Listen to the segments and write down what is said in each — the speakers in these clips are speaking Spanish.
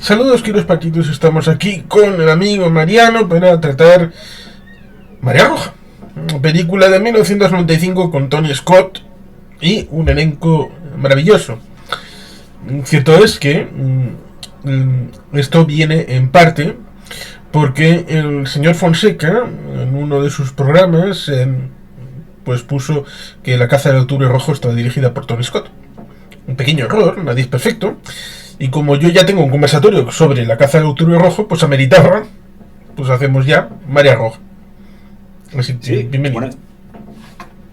Saludos, queridos paquitos, estamos aquí con el amigo Mariano para tratar María Roja, una película de 1995 con Tony Scott y un elenco maravilloso. Cierto es que esto viene en parte porque el señor Fonseca, en uno de sus programas, pues puso que La caza del octubre rojo estaba dirigida por Tony Scott. Un pequeño error, nadie es perfecto. Y como yo ya tengo un conversatorio sobre La caza del octubre rojo, pues ameritaba, pues hacemos ya María Roja. Así que Sí, bienvenido.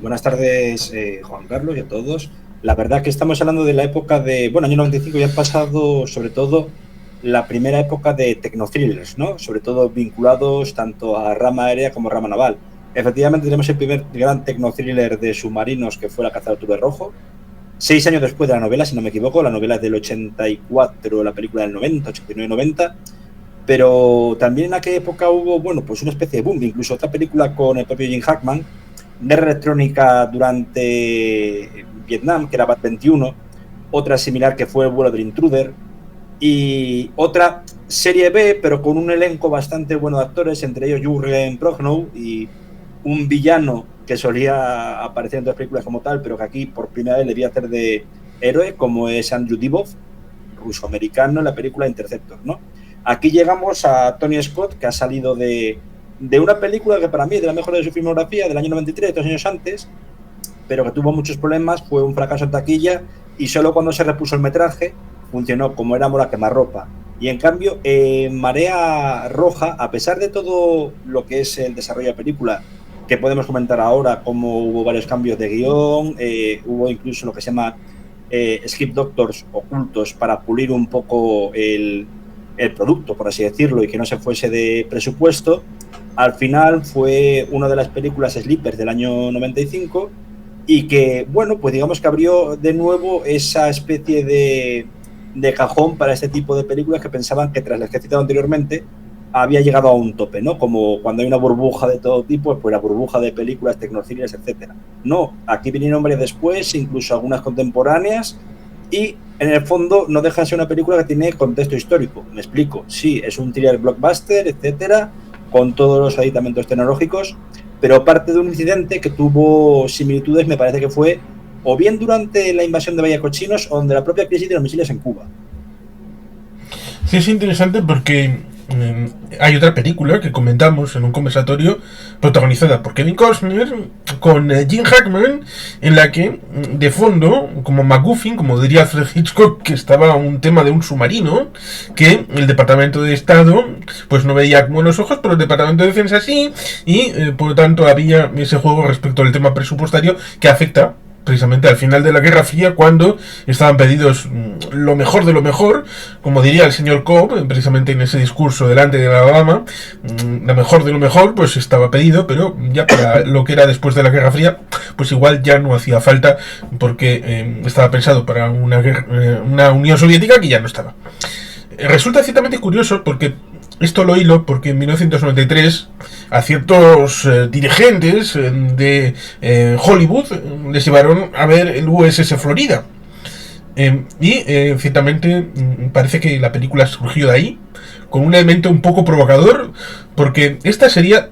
buenas tardes, Juan Carlos, y a todos. La verdad que estamos hablando de la época de, bueno, año 95 ya han pasado sobre todo la primera época de tecnothrillers, ¿no? Sobre todo vinculados tanto a rama aérea como a rama naval. Efectivamente tenemos el primer gran tecnothriller de submarinos que fue La caza del octubre rojo. 6 años después de la novela, si no me equivoco, la novela es del 84, la película del 90, 89-90. Pero también en aquella época hubo, bueno, pues una especie de boom, incluso otra película con el propio Jim Hackman, guerra electrónica durante Vietnam, que era Bat 21, otra similar que fue El vuelo del intruder, y otra serie B, pero con un elenco bastante bueno de actores, entre ellos Jürgen Prochnow y un villano que solía aparecer en otras películas como tal, pero que aquí por primera vez debía hacer de héroe, como es Andrew Divoff, ruso-americano, en la película Interceptor, ¿no? Aquí llegamos a Tony Scott, que ha salido de una película que para mí es de la mejor de su filmografía, del año 93, 2 años antes, pero que tuvo muchos problemas, fue un fracaso en taquilla, y solo cuando se repuso el metraje funcionó como era Mora quemarropa. Y en cambio, Marea Roja, a pesar de todo lo que es el desarrollo de la película, que podemos comentar ahora, como hubo varios cambios de guión, hubo incluso lo que se llama script doctors ocultos para pulir un poco el producto, por así decirlo, y que no se fuese de presupuesto. Al final fue una de las películas sleepers del año 95 y que, bueno, pues digamos que abrió de nuevo esa especie de cajón para este tipo de películas que pensaban que tras las que he citado anteriormente había llegado a un tope, ¿no? Como cuando hay una burbuja de todo tipo, pues la burbuja de películas, tecnocines, etcétera. No, aquí vinieron varias después, incluso algunas contemporáneas, y en el fondo no deja de ser una película que tiene contexto histórico. Me explico, sí, es un thriller blockbuster, etcétera, con todos los aditamentos tecnológicos, pero parte de un incidente que tuvo similitudes, me parece que fue o bien durante la invasión de Bahía Cochinos o de la propia crisis de los misiles en Cuba. Sí, es interesante porque hay otra película que comentamos en un conversatorio protagonizada por Kevin Costner con Jim Hackman, en la que de fondo, como MacGuffin, como diría Alfred Hitchcock, que estaba un tema de un submarino que el Departamento de Estado pues no veía con buenos ojos, pero el Departamento de Defensa sí, y por lo tanto había ese juego respecto al tema presupuestario que afecta precisamente al final de la Guerra Fría, cuando estaban pedidos lo mejor de lo mejor, como diría el señor Cobb, precisamente en ese discurso delante de Alabama, lo mejor de lo mejor, pues estaba pedido, pero ya para lo que era después de la Guerra Fría, pues igual ya no hacía falta, porque estaba pensado para una Unión Soviética que ya no estaba. Resulta ciertamente curioso porque esto lo hilo porque en 1993 a ciertos dirigentes Hollywood les llevaron a ver el USS Florida. Ciertamente parece que la película surgió de ahí, con un elemento un poco provocador, porque esta sería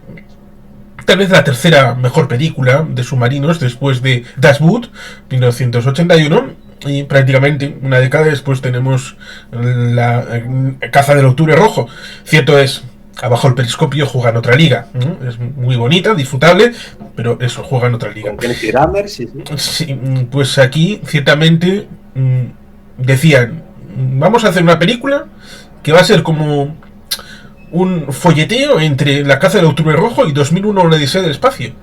tal vez la tercera mejor película de submarinos después de Das Boot, 1981, y prácticamente una década después tenemos la caza del octubre rojo. Cierto es, abajo el periscopio juega en otra liga. Es muy bonita, disfrutable, pero eso, juega en otra liga. Con Kelsey Grammer, sí, sí. Sí, pues aquí, ciertamente, decían, vamos a hacer una película que va a ser como un folleteo entre La caza del octubre rojo y 2001 una odisea del espacio.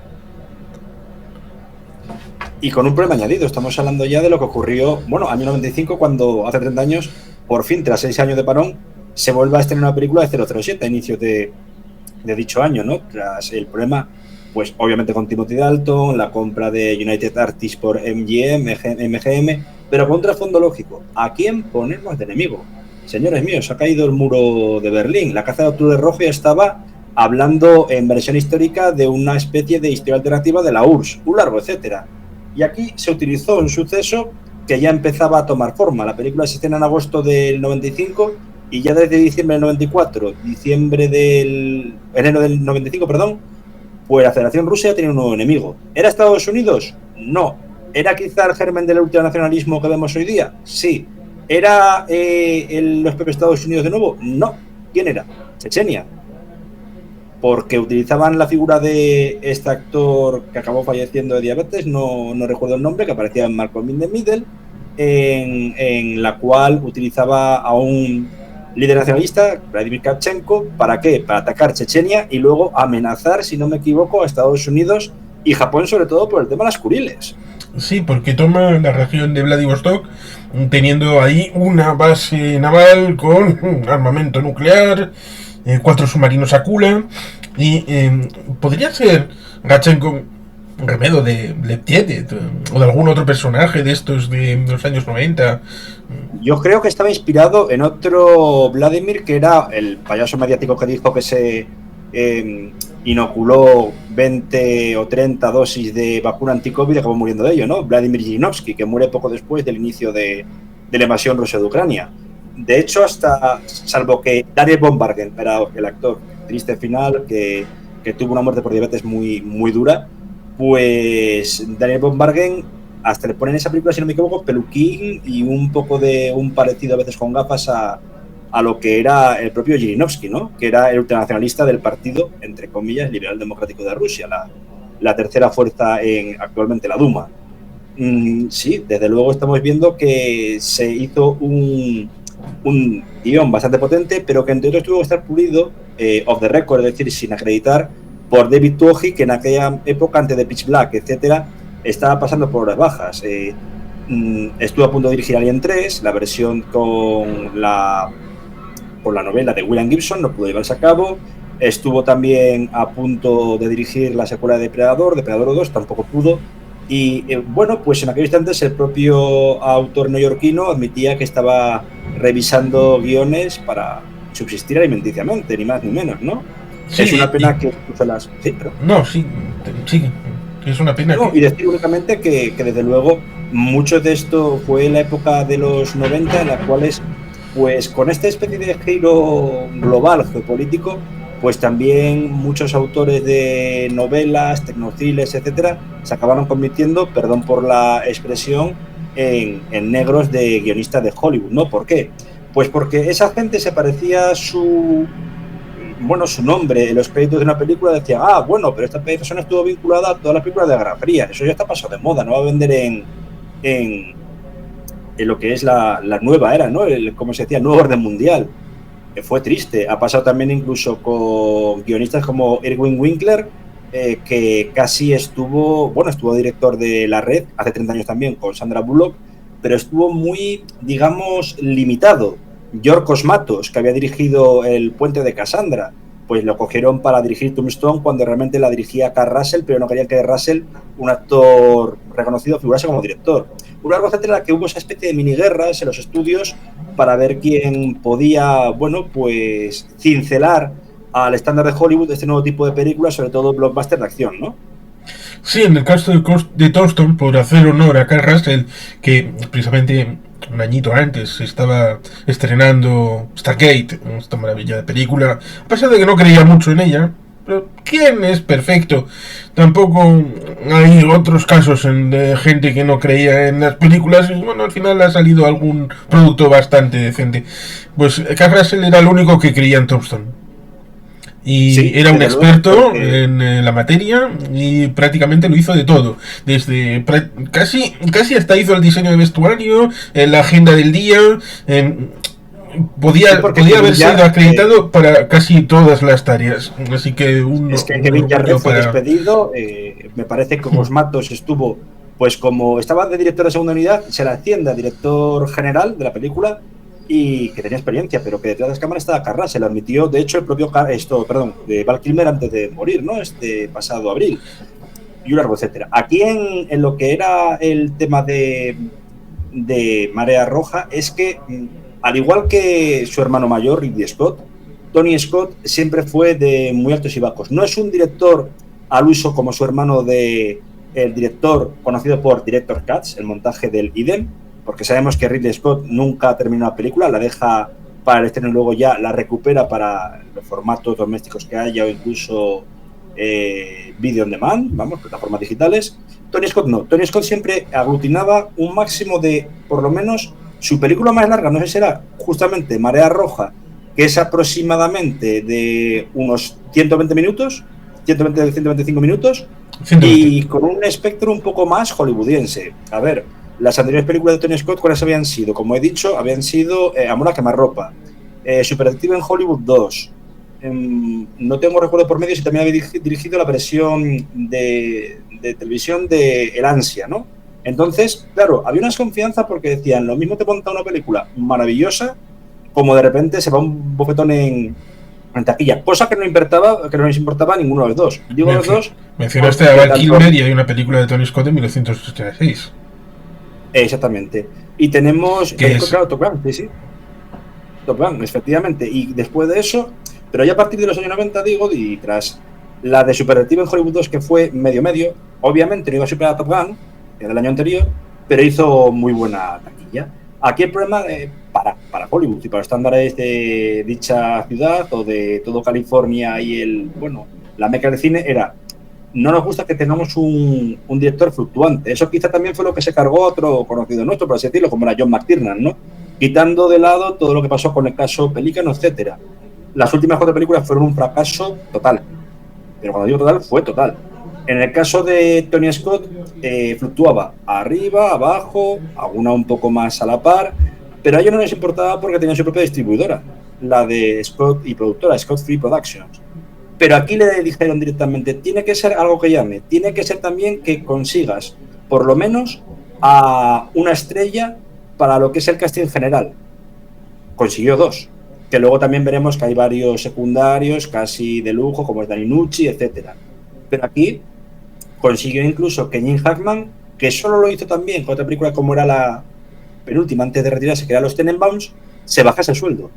Y con un problema añadido, estamos hablando ya de lo que ocurrió, bueno, año 95, cuando hace 30 años, por fin, tras 6 años de parón, se vuelve a estrenar una película de 007 a inicios de dicho año, ¿no? Tras el problema, pues obviamente con Timothy Dalton, la compra de United Artists por MGM, pero con un trasfondo lógico. ¿A quién ponemos de enemigo? Señores míos, ha caído el muro de Berlín. La caza de octubre rojo ya estaba hablando en versión histórica de una especie de historia alternativa de la URSS, un largo, etcétera. Y aquí se utilizó un suceso que ya empezaba a tomar forma. La película se estrena en agosto del 95 y ya desde diciembre del 94, enero del 95, perdón, pues la Federación Rusa tenía un nuevo enemigo. ¿Era Estados Unidos? No. ¿Era quizá el germen del ultranacionalismo que vemos hoy día? Sí. ¿Era los propios Estados Unidos de nuevo? No. ¿Quién era? Chechenia. Porque utilizaban la figura de este actor que acabó falleciendo de diabetes, no recuerdo el nombre, que aparecía en Malcolm in the Middle, en la cual utilizaba a un líder nacionalista, Vladimir Kravchenko, ¿para qué? Para atacar Chechenia y luego amenazar, si no me equivoco, a Estados Unidos y Japón, sobre todo por el tema de las Kuriles. Sí, porque toma la región de Vladivostok, teniendo ahí una base naval con armamento nuclear, 4 submarinos Akula, y podría ser Gachenko remedo de Leptiev o de algún otro personaje de estos de los años 90. Yo creo que estaba inspirado en otro Vladimir, que era el payaso mediático que dijo que se inoculó 20 o 30 dosis de vacuna anti-COVID y acabó muriendo de ello, ¿no? Vladimir Zhirinovsky, que muere poco después del inicio de la invasión rusa de Ucrania. De hecho, salvo que Daniel Bombargen era el actor, triste final, que tuvo una muerte por diabetes muy, muy dura, pues Daniel Bombargen hasta le ponen esa película, si no me equivoco, peluquín y un poco de un parecido a veces con gafas a lo que era el propio Zhirinovsky, ¿no? Que era el ultranacionalista del partido, entre comillas, liberal democrático de Rusia, la tercera fuerza actualmente la Duma. Sí, desde luego estamos viendo que se hizo un guión bastante potente, pero que entre otros tuvo que estar pulido off the record, es decir, sin acreditar, por David Tuohy, que en aquella época, antes de Pitch Black, etcétera, estaba pasando por horas bajas. Estuvo a punto de dirigir Alien 3, la versión con la novela de William Gibson, no pudo llevarse a cabo. Estuvo también a punto de dirigir la secuela de Depredador 2, tampoco pudo. Y bueno, pues en aquellos instantes el propio autor neoyorquino admitía que estaba revisando guiones para subsistir alimenticiamente, ni más ni menos, ¿no? Sí, es una pena que... Sí, pero... No, sí, es una pena. No, y decir únicamente que desde luego mucho de esto fue en la época de los 90, en las cuales, pues con esta especie de giro global geopolítico, pues también muchos autores de novelas, tecnothrillers, etcétera, se acabaron convirtiendo, perdón por la expresión, en negros de guionistas de Hollywood, ¿no? ¿Por qué? Pues porque esa gente se parecía su nombre en los créditos de una película, decía, bueno, pero esta persona estuvo vinculada a todas las películas de Guerra Fría, eso ya está pasado de moda, no va a vender en lo que es la nueva era, ¿no? Como se decía, el nuevo orden mundial. Fue triste. Ha pasado también incluso con guionistas como Irwin Winkler, que casi estuvo director de La Red, hace 30 años también, con Sandra Bullock, pero estuvo muy, digamos, limitado. Yorgos Matos, que había dirigido El puente de Cassandra, pues lo cogieron para dirigir Tombstone cuando realmente la dirigía Kurt Russell, pero no querían que Russell, un actor reconocido, figurase como director. Una larga etcétera, en la que hubo esa especie de miniguerras en los estudios para ver quién podía, pues cincelar al estándar de Hollywood de este nuevo tipo de películas, sobre todo blockbuster de acción, ¿no? Sí, en el caso de Tombstone, por hacer honor a Kurt Russell, que precisamente un añito antes estaba estrenando Stargate, esta maravilla de película, a pesar de que no creía mucho en ella. Pero ¿quién es perfecto? Tampoco hay otros casos de gente que no creía en las películas y bueno, al final ha salido algún producto bastante decente. Pues Kurt Russell era el único que creía en Tombstone. Y sí, era un experto en la materia y prácticamente lo hizo de todo. Desde casi hasta hizo el diseño de vestuario, la agenda del día. Podía haber sido acreditado para casi todas las tareas. Así que Kevin Jarrett fue despedido. Me parece que Matos estuvo, pues como estaba de director de segunda unidad, se le asciende a director general de la película y que tenía experiencia, pero que detrás de las cámaras estaba Carras, se lo admitió, de hecho, el propio de Val Kilmer antes de morir, ¿no? Este pasado abril. Y un largo etcétera. Aquí en lo que era el tema de Marea Roja, es que al igual que su hermano mayor, Ridley Scott, Tony Scott siempre fue de muy altos y bajos. No es un director al uso como su hermano el director conocido por Director Cuts, el montaje del Idem, porque sabemos que Ridley Scott nunca termina una película, la deja para el estreno y luego ya la recupera para los formatos domésticos que haya o incluso video on demand, vamos, plataformas digitales. Tony Scott no. Tony Scott siempre aglutinaba un máximo de, por lo menos, su película más larga, no sé si será justamente Marea Roja, que es aproximadamente de unos 120 minutos, 125 minutos, 120. Y con un espectro un poco más hollywoodiense. A ver, las anteriores películas de Tony Scott, ¿cuáles habían sido? Como he dicho, habían sido Amor a quemarropa, Superdetective en Hollywood 2. No tengo recuerdo por medio si también había dirigido la versión de televisión de El Ansia, ¿no? Entonces, claro, había una desconfianza porque decían, lo mismo te monta una película maravillosa como de repente se va un bofetón en taquilla, cosa que no les importaba a ninguno de los dos. Digo los dos. Mencionaste a Val Kilmer y hay una película de Tony Scott de 1986. Exactamente. Y tenemos, claro, Top Gun, sí. Top Gun, efectivamente. Y después de eso, pero ya a partir de los años 90, digo, y tras la de Superdetective en Hollywood 2, que fue medio, obviamente no iba a superar a Top Gun, que era del año anterior, pero hizo muy buena taquilla. Aquí el problema para Hollywood y para los estándares de dicha ciudad o de todo California y la meca del cine era, no nos gusta que tengamos un director fluctuante. Eso quizá también fue lo que se cargó a otro conocido nuestro, por así decirlo, como era John McTiernan, ¿no? Quitando de lado todo lo que pasó con el caso Pelícano, etcétera. Las últimas 4 películas fueron un fracaso total. Pero cuando digo total, fue total. En el caso de Tony Scott, fluctuaba arriba, abajo, alguna un poco más a la par, pero a ellos no les importaba porque tenían su propia distribuidora, la de Scott y productora, Scott Free Productions. Pero aquí le dijeron directamente, tiene que ser algo que llame, tiene que ser también que consigas, por lo menos, a una estrella para lo que es el casting general. Consiguió 2, que luego también veremos que hay varios secundarios casi de lujo, como es Danny Nucci, etcétera. Pero aquí consiguió incluso que Gene Hackman, que solo lo hizo también con otra película como era la penúltima antes de retirarse, que era Los Tenenbaums, se bajase el sueldo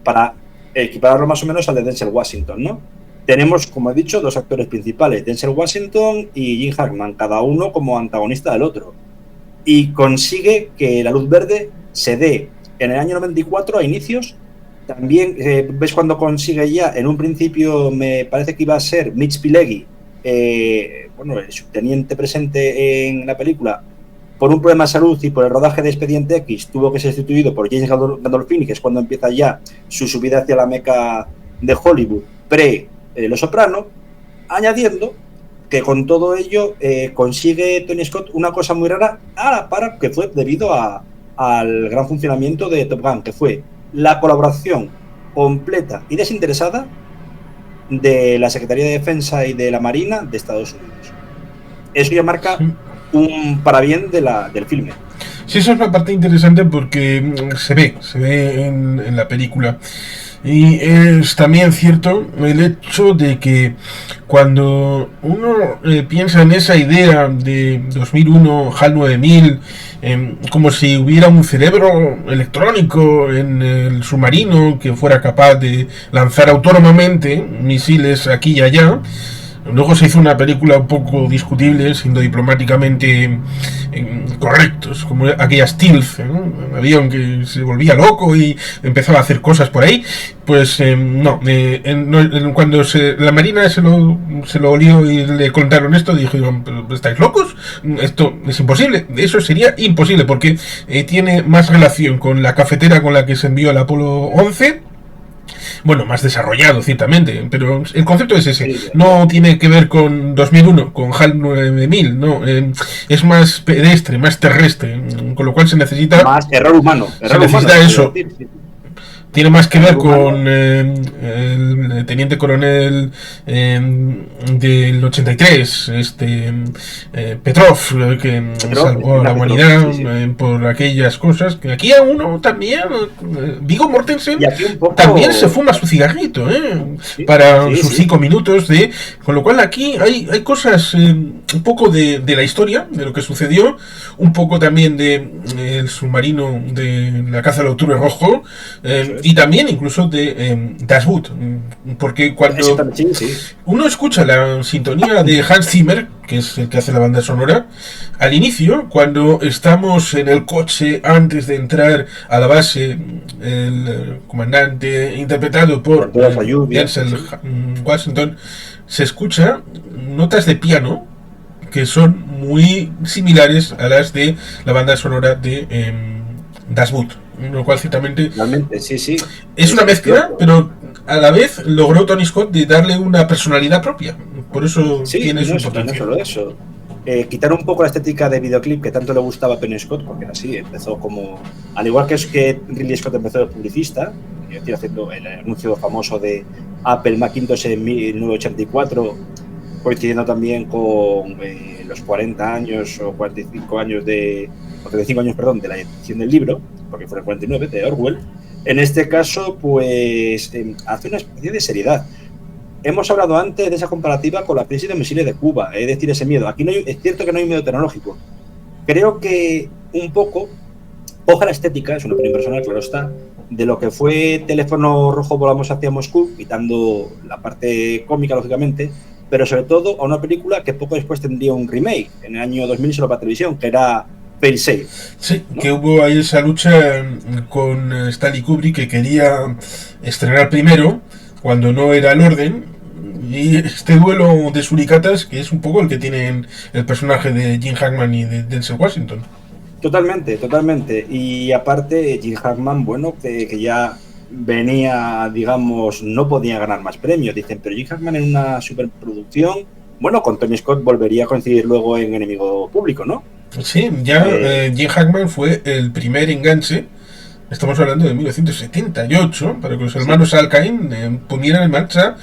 para equipararlo más o menos al de Denzel Washington, ¿no? Tenemos, como he dicho, 2 actores principales, Denzel Washington y Gene Hackman, cada uno como antagonista del otro. Y consigue que la luz verde se dé en el año 94 a inicios. También ves cuando consigue ya, en un principio me parece que iba a ser Mitch Pileggi, el subteniente presente en la película, por un problema de salud y por el rodaje de Expediente X, tuvo que ser sustituido por James Gandolfini, que es cuando empieza ya su subida hacia la meca de Hollywood, Los Soprano, añadiendo que con todo ello consigue Tony Scott una cosa muy rara a la par, que fue debido al gran funcionamiento de Top Gun, que fue la colaboración completa y desinteresada de la Secretaría de Defensa y de la Marina de Estados Unidos. Eso ya marca un parabién del filme. Sí, eso es una parte interesante porque se ve en la película. Y es también cierto el hecho de que cuando uno piensa en esa idea de 2001, HAL 9000, como si hubiera un cerebro electrónico en el submarino que fuera capaz de lanzar autónomamente misiles aquí y allá. Luego se hizo una película un poco discutible, siendo diplomáticamente correctos, como aquella Stealth, un avión que se volvía loco y empezaba a hacer cosas por ahí. Pues cuando la Marina se lo olió y le contaron esto, dijeron, ¿estáis locos? Esto es imposible. Eso sería imposible porque tiene más relación con la cafetera con la que se envió el Apolo 11. Bueno, más desarrollado, ciertamente, pero el concepto es ese. No tiene que ver con 2001, con HAL 9000, no. Es más pedestre, más terrestre, con lo cual se necesita... Más error humano. Se necesita eso. Tiene más que ver con el teniente coronel del 83, Petrov, que salvó a la humanidad por aquellas cosas. Que aquí a uno también, Viggo Mortensen, también se fuma su cigarrito, para sus 5 minutos con lo cual aquí hay cosas un poco de la historia, de lo que sucedió, un poco también de el submarino de la caza del octubre rojo, Eso es. y también incluso de Das Boot, porque cuando Sí, sí. uno escucha la sintonía de Hans Zimmer, que es el que hace la banda sonora, al inicio, cuando estamos en el coche antes de entrar a la base, el comandante interpretado por Con toda esa lluvia, sí, Denzel sí. Washington, se escucha notas de piano que son muy similares a las de la banda sonora de Das Boot, lo cual ciertamente Realmente, sí, sí. es una Es mezcla, cierto. pero a la vez logró Tony Scott de darle una personalidad propia. Por eso Sí, tiene y su no potencia. solo eso. Quitar un poco la estética de videoclip que tanto le gustaba a Tony Scott, porque era así, empezó como. Al igual que es que Ridley Scott empezó de publicista, haciendo el anuncio famoso de Apple Macintosh en 1984, coincidiendo también con los 40 años o 45 años o 35 años, perdón, de la edición del libro, porque fue el 49, de Orwell. En este caso, pues hace una especie de seriedad. Hemos hablado antes de esa comparativa con la crisis de misiles de Cuba, es decir, ese miedo. Aquí no hay, es cierto que no hay miedo tecnológico. Creo que un poco coja la estética, es una opinión personal, claro está, de lo que fue Teléfono Rojo Volamos hacia Moscú, quitando la parte cómica, lógicamente, pero sobre todo a una película que poco después tendría un remake, en el año 2000 solo para televisión, que era Failsafe, Sí, ¿no? que hubo ahí esa lucha con Stanley Kubrick, que quería estrenar primero cuando no era el orden, y este duelo de suricatas, que es un poco el que tienen el personaje de Jim Hackman y de Denzel Washington. Totalmente, totalmente. Y aparte, Jim Hackman, bueno, que ya venía, digamos, no podía ganar más premios, dicen, pero Jim Hackman en una superproducción, bueno, con Tony Scott volvería a coincidir luego en Enemigo Público, ¿no? Sí, ya Eh, Jim Hackman fue el primer enganche. Estamos hablando de 1978, para que los sí, hermanos Alcain pusieran en marcha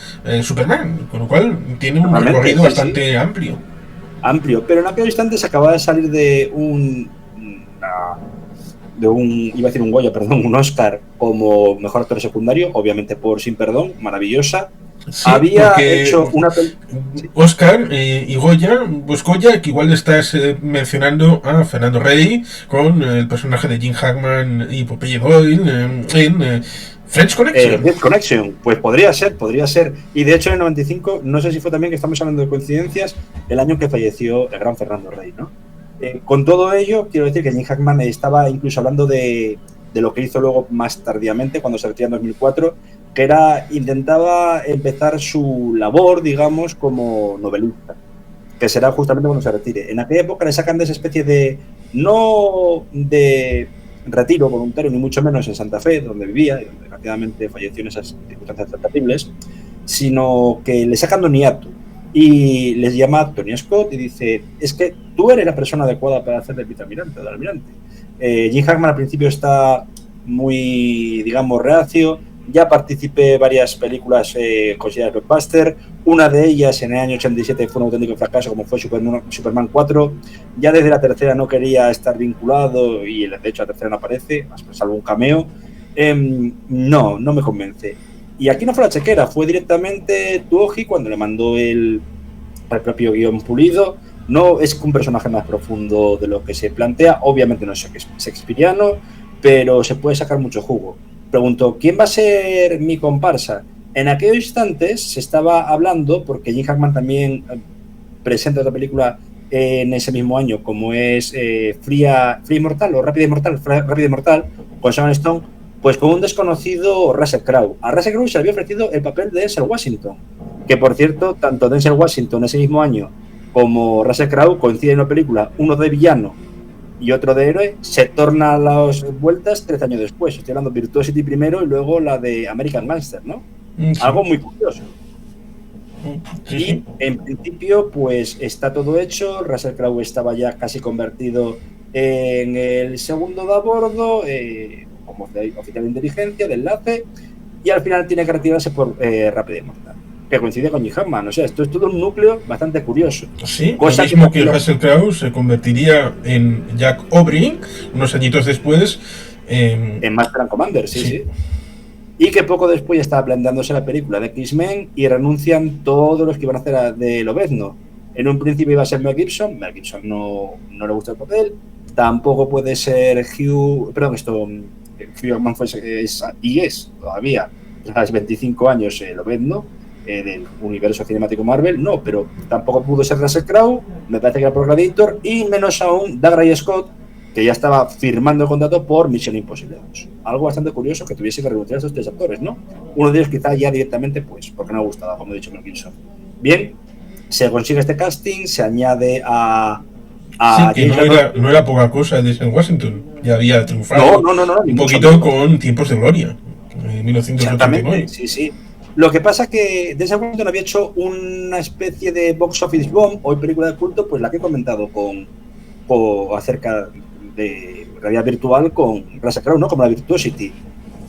Superman, con lo cual tiene un totalmente, recorrido sí, sí, bastante amplio. amplio. Pero en aquel instante se acababa de salir de iba a decir un Goya, perdón, un Oscar como mejor actor secundario, obviamente por Sin Perdón, maravillosa. Sí, Había porque hecho una película. Sí, Oscar y Goya, pues Goya, que igual estás mencionando a Fernando Rey con el personaje de Jim Hackman y Popeye Doyle en French Connection. Death Connection, pues podría ser, podría ser. Y de hecho en el 95, no sé si fue también que estamos hablando de coincidencias, el año que falleció el gran Fernando Rey, ¿no? Con todo ello, quiero decir que Jim Hackman estaba incluso hablando de lo que hizo luego más tardíamente, cuando se retiró en 2004, que era, intentaba empezar su labor, digamos, como novelista, que será justamente cuando se retire. En aquella época le sacan de esa especie de, no de retiro voluntario, ni mucho menos en Santa Fe, donde vivía, y donde desgraciadamente falleció en esas circunstancias tan terribles, sino que le sacan de un hiato y les llama a Tony Scott y dice, es que tú eres la persona adecuada para hacer de vicealmirante o de almirante. Jim Hackman al principio está muy, digamos, reacio, ya participé en varias películas consideradas blockbuster, una de ellas en el año 87 fue un auténtico fracaso, como fue Superman 4. Ya desde la tercera no quería estar vinculado y de hecho la tercera no aparece, salvo un cameo. No me convence. Y aquí no fue la chequera, fue directamente Tuoji cuando le mandó el propio guión pulido. No es un personaje más profundo de lo que se plantea, obviamente no es shakespeariano, pero se puede sacar mucho jugo. Pregunto, ¿quién va a ser mi comparsa? En aquellos instantes se estaba hablando, porque Jim Hackman también presenta otra película en ese mismo año, como es Fría Mortal o Rápida y Mortal, con Sharon Stone, pues con un desconocido Russell Crowe. A Russell Crowe se le había ofrecido el papel de Denzel Washington, que por cierto, tanto Denzel Washington ese mismo año como Russell Crowe coinciden en una película, uno de villano y otro de héroe, se torna a las vueltas 13 años después. Estoy hablando de Virtuosity primero y luego la de American Gangster, ¿no? Sí, Algo muy curioso. sí, Y sí. en principio, pues está todo hecho. Russell Crowe estaba ya casi convertido en el segundo de a bordo, como oficial de inteligencia, de enlace, y al final tiene que retirarse por Rápido y Mortal, que coincide con Jim Hackman. O sea, esto es todo un núcleo bastante curioso. Sí, lo Cosa que mismo que también Russell Crowe se convertiría en Jack O'Brien unos añitos después. en Master and Commander, sí, Sí, sí. Y que poco después ya estaba planteándose la película de X-Men y renuncian todos los que iban a hacer de Lobezno. En un principio iba a ser Mel Gibson no le gustó el papel, tampoco puede ser Hugh Jackman es todavía, tras 25 años, Lobezno, del universo cinemático Marvel, no, pero tampoco pudo ser Russell Crowe, me parece que era por Gladiator, y menos aún Dougray Scott, que ya estaba firmando el contrato por Misión Imposible 2. Algo bastante curioso que tuviese que renunciar a estos 3 actores, ¿no? Uno de ellos quizá ya directamente, pues, porque no gustaba, como he dicho, Mel Gibson. Bien, se consigue este casting, se añade a sí, que no era poca cosa de en Washington. Ya había triunfado un poquito con Tiempos de Gloria, en 1989. Exactamente, sí. Lo que pasa que desde Washington había hecho una especie de box office bomb, hoy película de culto, pues la que he comentado acerca de realidad virtual con Russell Crowe, ¿no? Como la Virtuosity.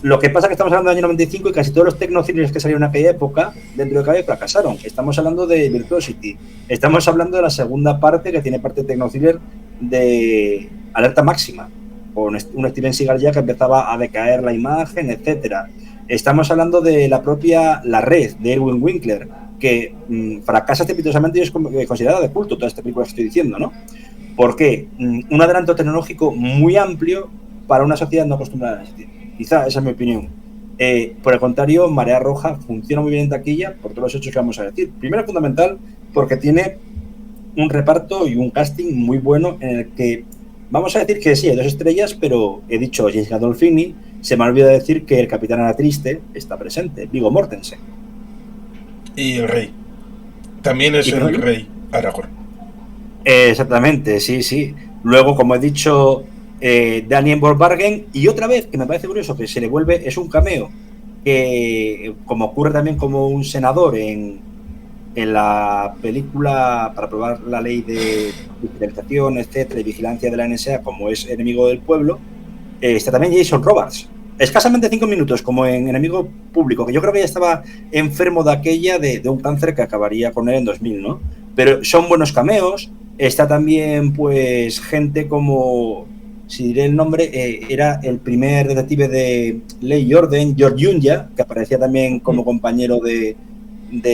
Lo que pasa es que estamos hablando del año 95 y casi todos los tecnocines que salieron en aquella época, dentro de cabe, fracasaron. Estamos hablando de Virtuosity. Estamos hablando de la segunda parte, que tiene parte de tecnociner de Alerta Máxima, con un Steven Seagal ya que empezaba a decaer la imagen, etcétera. Estamos hablando de la propia La Red, de Irwin Winkler, que fracasa estrepitosamente y es considerada de culto, toda esta película que estoy diciendo, ¿no? ¿Por qué? Un adelanto tecnológico muy amplio para una sociedad no acostumbrada a ese tipo. Quizá esa es mi opinión. Por el contrario, Marea Roja funciona muy bien en taquilla por todos los hechos que vamos a decir. Primero, fundamental, porque tiene un reparto y un casting muy bueno en el que vamos a decir que sí, hay 2 estrellas, pero he dicho James Gandolfini, se me ha olvidado decir que el Capitán Ana Triste está presente, Viggo Mortensen. Y el rey. También es el rey Aragorn. Exactamente, sí. Luego, como he dicho, Daniel Borbargen, y otra vez, que me parece curioso, que se le vuelve, es un cameo, que como ocurre también como un senador en la película para aprobar la ley de digitalización, etcétera, y vigilancia de la NSA, como es Enemigo del Pueblo, está también Jason Robards. Escasamente 5 minutos, como en Enemigo Público, que yo creo que ya estaba enfermo de aquella de un cáncer que acabaría con él en 2000, ¿no? Pero son buenos cameos. Está también, pues, gente como, si diré el nombre, era el primer detective de Ley y Orden, George Yunya, que aparecía también como compañero de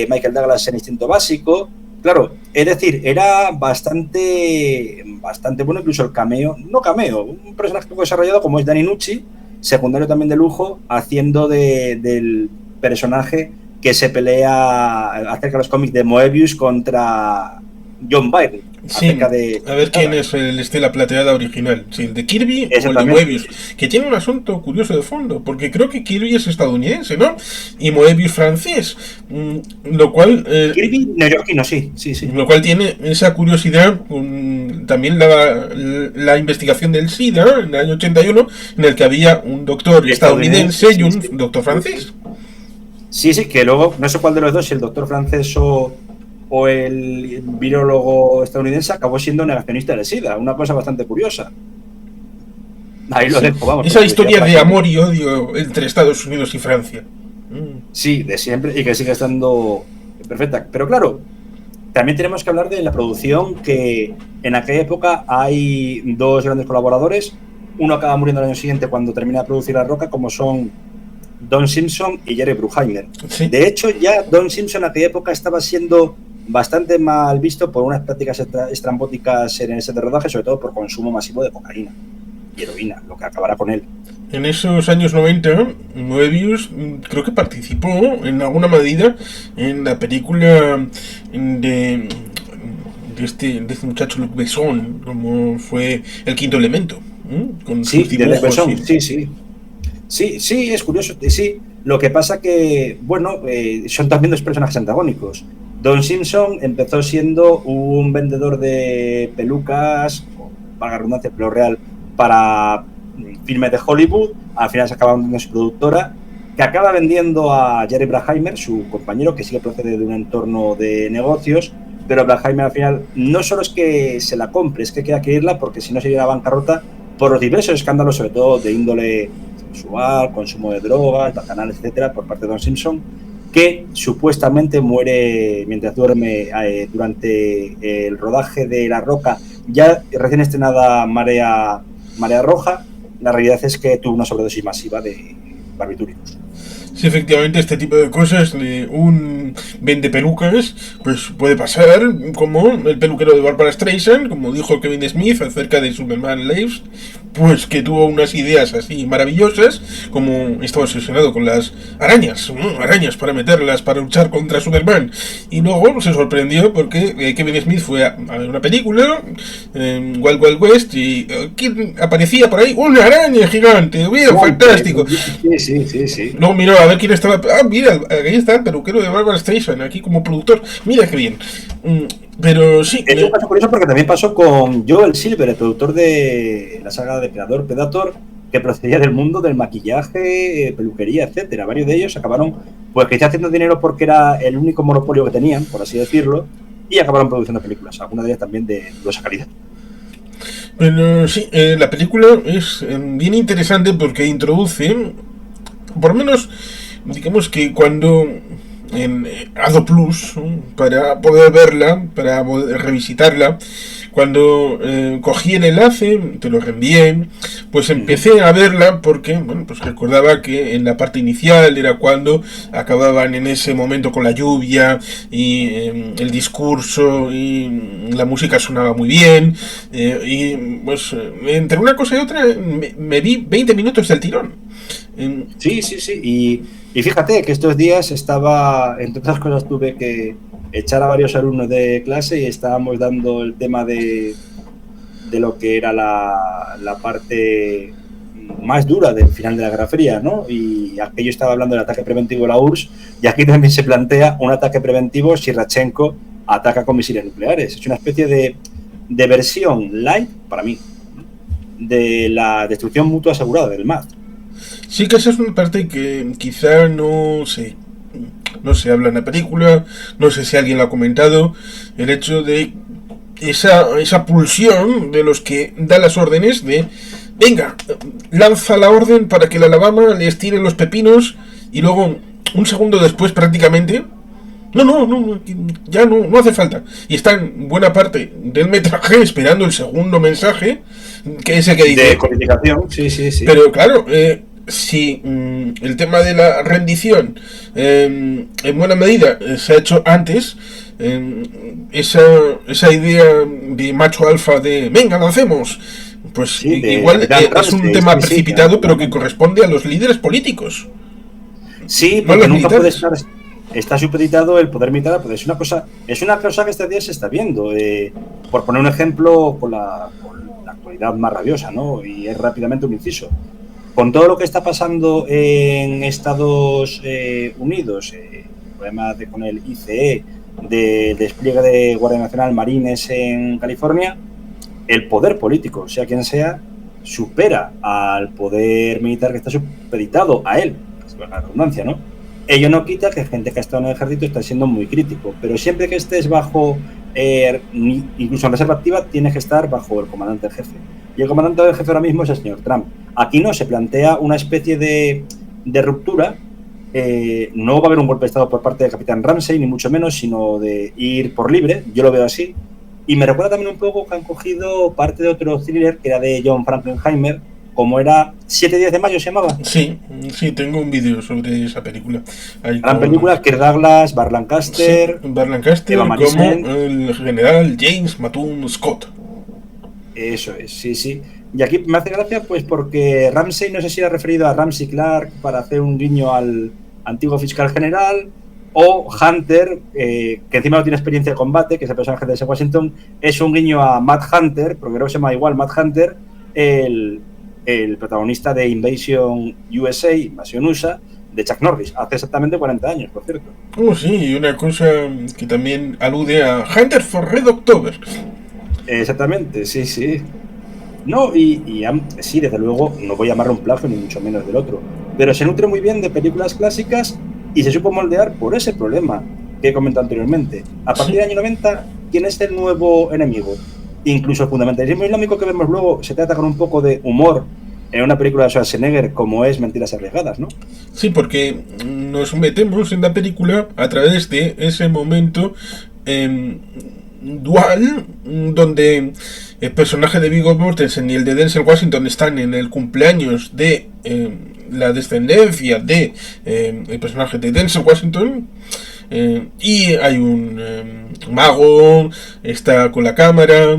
Michael Douglas en Instinto Básico. Claro, es decir, era bastante bueno, incluso el cameo, un personaje poco desarrollado como es Danny Nucci, secundario también de lujo, haciendo del personaje que se pelea acerca de los cómics de Moebius contra John Byrne. Sí, a ver quién es el Estela Plateada original, si el de Kirby o el de Moebius, que tiene un asunto curioso de fondo, porque creo que Kirby es estadounidense, ¿no? Y Moebius francés, lo cual... Kirby neoyorquino, sí. Lo cual tiene esa curiosidad, también la investigación del SIDA en el año 81, en el que había un doctor estadounidense y un doctor francés. Sí, que luego, no sé cuál de los dos, si el doctor francés o el virólogo estadounidense acabó siendo negacionista del SIDA, una cosa bastante curiosa. Ahí lo dejo, vamos. Esa historia de amor y odio entre Estados Unidos y Francia. Sí, de siempre, y que sigue estando perfecta. Pero claro, también tenemos que hablar de la producción, que en aquella época hay 2 grandes colaboradores. Uno acaba muriendo el año siguiente cuando termina de producir La Roca, como son Don Simpson y Jerry Bruckheimer. Sí. De hecho, ya Don Simpson en aquella época estaba siendo bastante mal visto por unas prácticas estrambóticas en el set de rodaje, sobre todo por consumo masivo de cocaína y heroína, lo que acabará con él. En esos años 90, Moebius creo que participó en alguna medida en la película de este muchacho Luc Besson, como fue El Quinto Elemento. Con sí, de Luc Besson, sí, es curioso, sí. Lo que pasa que, bueno, son también 2 personajes antagónicos. Don Simpson empezó siendo un vendedor de pelucas, valga redundancia, pero real, para filmes de Hollywood. Al final se acaba vendiendo su productora, que acaba vendiendo a Jerry Bruckheimer, su compañero, que sí que procede de un entorno de negocios, pero Bruckheimer al final no solo es que se la compre, es que quiere adquirirla porque si no se iría a bancarrota por los diversos escándalos, sobre todo de índole sexual, consumo de drogas, bacanales, etcétera, por parte de Don Simpson, que supuestamente muere mientras duerme durante el rodaje de La Roca, ya recién estrenada Marea Roja. La realidad es que tuvo una sobredosis masiva de barbitúricos. Sí, efectivamente, este tipo de cosas de un vende pelucas, pues puede pasar, como el peluquero de Barbara Streisand, como dijo Kevin Smith acerca de Superman Lives, pues que tuvo unas ideas así maravillosas, como estaba obsesionado con las arañas, arañas para meterlas, para luchar contra Superman, y luego se sorprendió porque Kevin Smith fue a ver una película, Wild Wild West, y aparecía por ahí una araña gigante, bien, fantástico. Sí. Luego miró a ver quién estaba. Ah, mira, ahí está el peluquero de Barbara Streisand, aquí como productor. Mira qué bien. Pero sí. Es un caso curioso porque también pasó con Joel Silver, el productor de la saga de Predator, que procedía del mundo del maquillaje, peluquería, etcétera. Varios de ellos acabaron, pues, quizás haciendo dinero porque era el único monopolio que tenían, por así decirlo, y acabaron produciendo películas, algunas de ellas también de dudosa calidad. Pero sí, la película es bien interesante porque introduce, por lo menos, digamos que cuando en Ado Plus, para poder verla, para poder revisitarla, cuando cogí el enlace, te lo reenvié, pues empecé a verla porque, bueno, pues recordaba que en la parte inicial era cuando acababan en ese momento con la lluvia y el discurso y la música sonaba muy bien, y pues entre una cosa y otra me vi 20 minutos del tirón. Sí. Y fíjate que estos días estaba, entre otras cosas, tuve que echar a varios alumnos de clase y estábamos dando el tema de lo que era la parte más dura del final de la Guerra Fría, ¿no? Y aquello estaba hablando del ataque preventivo de la URSS, y aquí también se plantea un ataque preventivo si Radchenko ataca con misiles nucleares. Es una especie de versión light, para mí, de la destrucción mutua asegurada del MAD. Sí que esa es una parte que quizá no se habla en la película, no sé si alguien lo ha comentado, el hecho de esa pulsión de los que dan las órdenes de venga, lanza la orden para que la Alabama les tire los pepinos y luego un segundo después prácticamente no, ya no hace falta. Y están buena parte del metraje esperando el segundo mensaje, que es el que dice de codificación, sí. Pero claro, si el tema de la rendición en buena medida se ha hecho antes, esa idea de macho alfa de venga, lancemos, pues Sí, igual es un tema precipitado, pero que corresponde a los líderes políticos. Sí, no porque los nunca puede militares. está supeditado el poder militar, pues es una cosa que este día se está viendo. Por poner un ejemplo con la actualidad más rabiosa, ¿no? Y es rápidamente un inciso. Con todo lo que está pasando en Estados Unidos, el problema con el ICE, de despliegue de Guardia Nacional, Marines en California, el poder político, sea quien sea, supera al poder militar que está supeditado a él, es la redundancia, ¿no? Ello no quita que gente que ha estado en el ejército está siendo muy crítico, pero siempre que estés bajo, incluso en reserva activa, tienes que estar bajo el comandante en jefe. Y el comandante en jefe ahora mismo es el señor Trump. Aquí no, se plantea una especie de ruptura. No va a haber un golpe de estado por parte del capitán Ramsey, ni mucho menos, sino de ir por libre. Yo lo veo así. Y me recuerda también un poco que han cogido parte de otro thriller que era de John Frankenheimer, como era 7 días de mayo, se llamaba. Sí, tengo un vídeo sobre esa película. Gran película, Kirk Douglas, Burt Lancaster, sí, Burt Lancaster como el general James Mattoon Scott. Eso es, sí. Y aquí me hace gracia pues porque Ramsey, no sé si era referido a Ramsey Clark para hacer un guiño al antiguo fiscal general, o Hunter, que encima no tiene experiencia de combate, que es el personaje de ese Washington, es un guiño a Matt Hunter, porque creo que se llama igual Matt Hunter, el protagonista de Invasión USA, de Chuck Norris, hace exactamente 40 años, por cierto. Sí, una cosa que también alude a Hunter for Red October. Exactamente, sí. No, sí, desde luego, no voy a llamarlo un plagio, ni mucho menos del otro, pero se nutre muy bien de películas clásicas y se supo moldear por ese problema que he comentado anteriormente. A partir del año 90, ¿quién es el nuevo enemigo? Incluso el fundamentalismo islámico que vemos luego se trata con un poco de humor en una película de Schwarzenegger como es Mentiras arriesgadas, ¿no? Sí, porque nos metemos en la película a través de ese momento dual donde el personaje de Viggo Mortensen y el de Denzel Washington están en el cumpleaños de la descendencia de el personaje de Denzel Washington. Y hay un mago, está con la cámara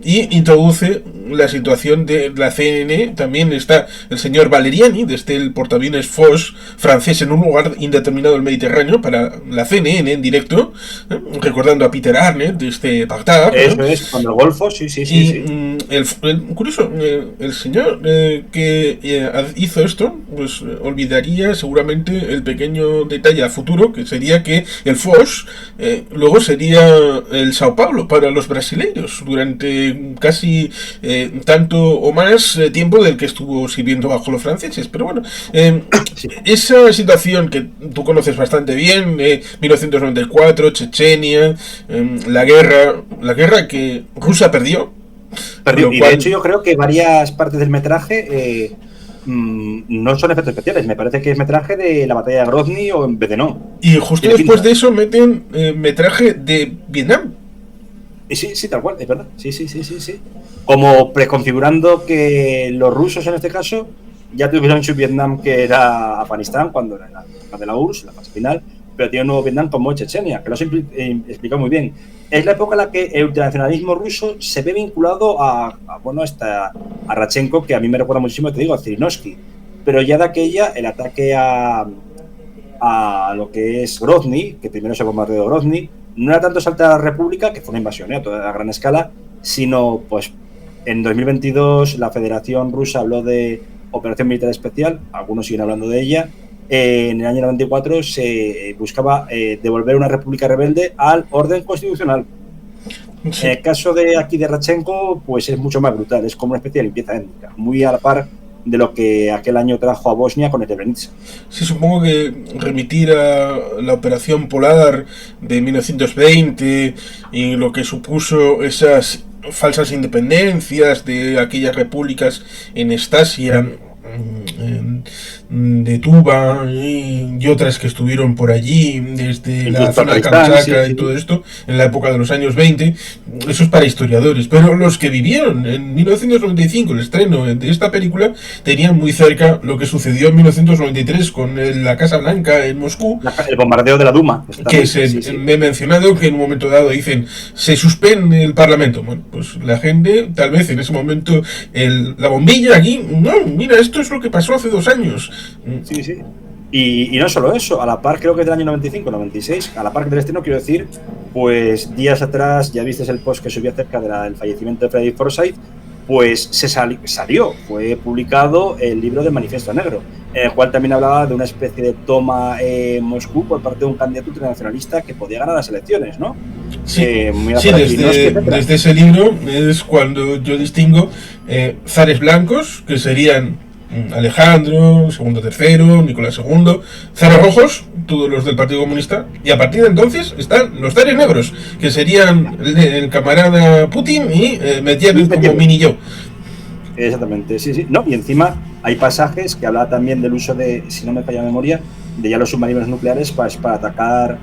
y introduce la situación de la CNN. También está el señor Valeriani, desde el portaaviones Foch francés, en un lugar indeterminado del Mediterráneo, para la CNN en directo, recordando a Peter Arnett desde Bagdad. Eso es, con el Golfo, sí. Curioso, el señor que hizo esto, pues olvidaría seguramente el pequeño detalle a futuro, que sería que el Foch luego sería el Sao Paulo para los brasileños durante casi tanto o más tiempo del que estuvo sirviendo bajo los franceses. Pero bueno, esa situación que tú conoces bastante bien, 1994, Chechenia, la guerra que Rusia perdió. Y de hecho yo creo que varias partes del metraje no son efectos especiales. Me parece que es metraje de la batalla de Grozny o en vez de no. Y justo después de eso meten metraje de Vietnam. Sí, tal cual, es verdad. Sí. Como preconfigurando que los rusos en este caso ya tuvieron su Vietnam, que era Afganistán, cuando era la de la URSS, la fase final, pero tiene un nuevo Vietnam como Chechenia, que lo has explicado muy bien. Es la época en la que el ultranacionalismo ruso se ve vinculado a Radchenko, que a mí me recuerda muchísimo, te digo, a Zirinovsky. Pero ya de aquella, el ataque a lo que es Grozny, que primero se bombardeó Grozny, no era tanto saltar a la República, que fue una invasión a toda gran escala, sino pues en 2022 la Federación Rusa habló de operación militar especial, algunos siguen hablando de ella. En el año 94 se buscaba devolver una república rebelde al orden constitucional. Sí. En el caso de aquí de Radchenko, pues es mucho más brutal, es como una especie de limpieza étnica, muy a la par de lo que aquel año trajo a Bosnia con Srebrenica. Sí, supongo que remitir a la operación Polar de 1920 y lo que supuso esas falsas independencias de aquellas repúblicas en Estasia, de Tuba y otras que estuvieron por allí desde la zona de Kamchatka y todo esto en la época de los años 20, eso es para historiadores, pero los que vivieron en 1995 el estreno de esta película tenían muy cerca lo que sucedió en 1993 con la Casa Blanca en Moscú, el bombardeo de la Duma, que me he mencionado que en un momento dado dicen se suspende el Parlamento. Bueno, pues la gente tal vez en ese momento la bombilla aquí, no, mira, esto es lo que pasó hace 2 años. Sí. Y no solo eso, a la par, creo que es del año 95, 96, a la par del estreno, quiero decir, pues días atrás, ya viste el post que subí acerca del fallecimiento de Frederick Forsyth, pues fue publicado el libro del Manifiesto Negro, en el cual también hablaba de una especie de toma en Moscú por parte de un candidato internacionalista que podía ganar las elecciones, ¿no? Sí, desde ese libro es cuando yo distingo zares blancos, que serían Alejandro, segundo, tercero, Nicolás II, zares rojos, todos los del Partido Comunista, y a partir de entonces están los zares negros, que serían el camarada Putin y Medvedev como mini yo. Exactamente, sí. No, y encima hay pasajes que habla también del uso de, si no me falla la memoria, de ya los submarinos nucleares para atacar,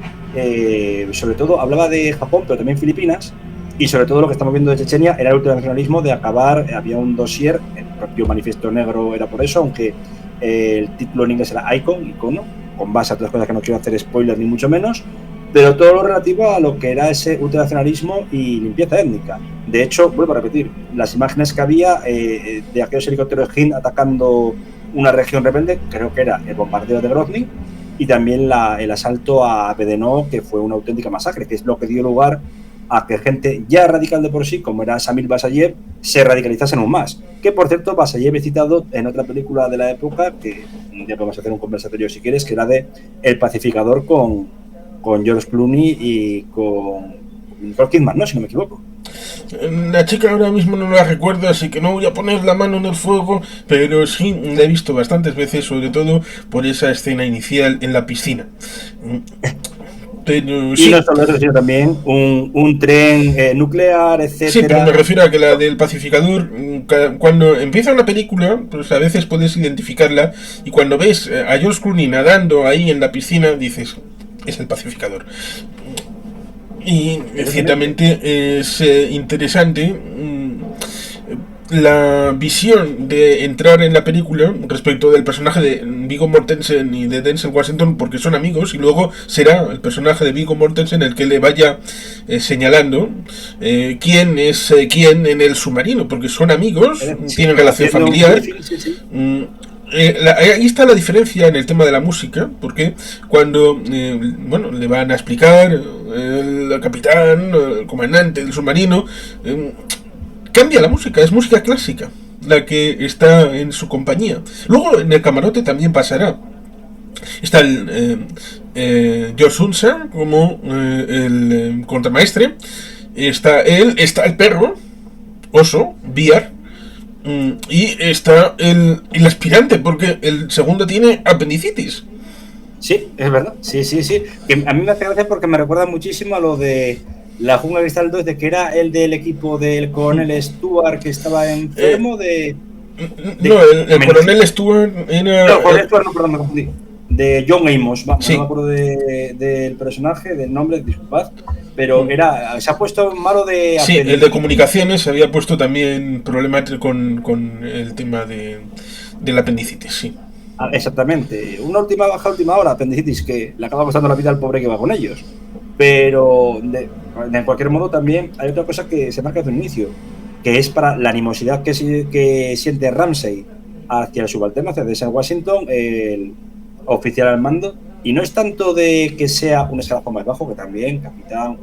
sobre todo, hablaba de Japón, pero también Filipinas, y sobre todo lo que estamos viendo de Chechenia era el ultranacionalismo de acabar, había un dossier, el propio Manifiesto Negro era por eso, aunque el título en inglés era icono, con base a otras cosas que no quiero hacer spoilers ni mucho menos, pero todo lo relativo a lo que era ese ultranacionalismo y limpieza étnica. De hecho, vuelvo a repetir, las imágenes que había de aquellos helicópteros Hind atacando una región rebelde, creo que era el bombardeo de Grozny, y también el asalto a Vedeno, que fue una auténtica masacre, que es lo que dio lugar a que gente ya radical de por sí, como era Samir Basayev, se radicalizasen aún más. Que, por cierto, Basayev he citado en otra película de la época, que ya podemos hacer un conversatorio si quieres, que era de El Pacificador con George Clooney y con Nicole Kidman, ¿no? Si no me equivoco. La chica ahora mismo no la recuerdo, así que no voy a poner la mano en el fuego, pero sí la he visto bastantes veces, sobre todo por esa escena inicial en la piscina. Pero, y no solo eso, sino también un tren nuclear, etcétera. Sí, pero me refiero a que la del pacificador, cuando empieza una película, pues a veces puedes identificarla, y cuando ves a George Clooney nadando ahí en la piscina, dices, es el pacificador. Y ciertamente es interesante la visión de entrar en la película respecto del personaje de Viggo Mortensen y de Denzel Washington, porque son amigos, y luego será el personaje de Viggo Mortensen el que le vaya señalando quién es quién en el submarino, porque son amigos, tienen relación familiar. Ahí está la diferencia en el tema de la música, porque cuando bueno, le van a explicar el capitán, el comandante del submarino, cambia la música, es música clásica la que está en su compañía. Luego en el camarote también pasará. Está el George Hunter como el contramaestre. Está él, está el perro, Oso, Biar. Y está el aspirante, porque el segundo tiene apendicitis. Sí, es verdad. Sí. Que a mí me hace gracia porque me recuerda muchísimo a lo de La Jungla de Cristal 2, de que era el del equipo del coronel Stewart que estaba enfermo no, el coronel Stewart era... No, coronel Stewart no, perdón, me confundí. De John Amos, sí. No me acuerdo del personaje, del nombre, disculpad, pero se ha puesto malo de... Sí, el de comunicaciones se había puesto también problemático con el tema del apendicitis, sí. Exactamente, una última hora, apendicitis, que le acaba costando la vida al pobre que va con ellos. Pero de cualquier modo también hay otra cosa que se marca desde un inicio, que es para la animosidad que siente Ramsey hacia el subalterno, hacia Denzel Washington, el oficial al mando, y no es tanto de que sea un escalafón más bajo, que también capitán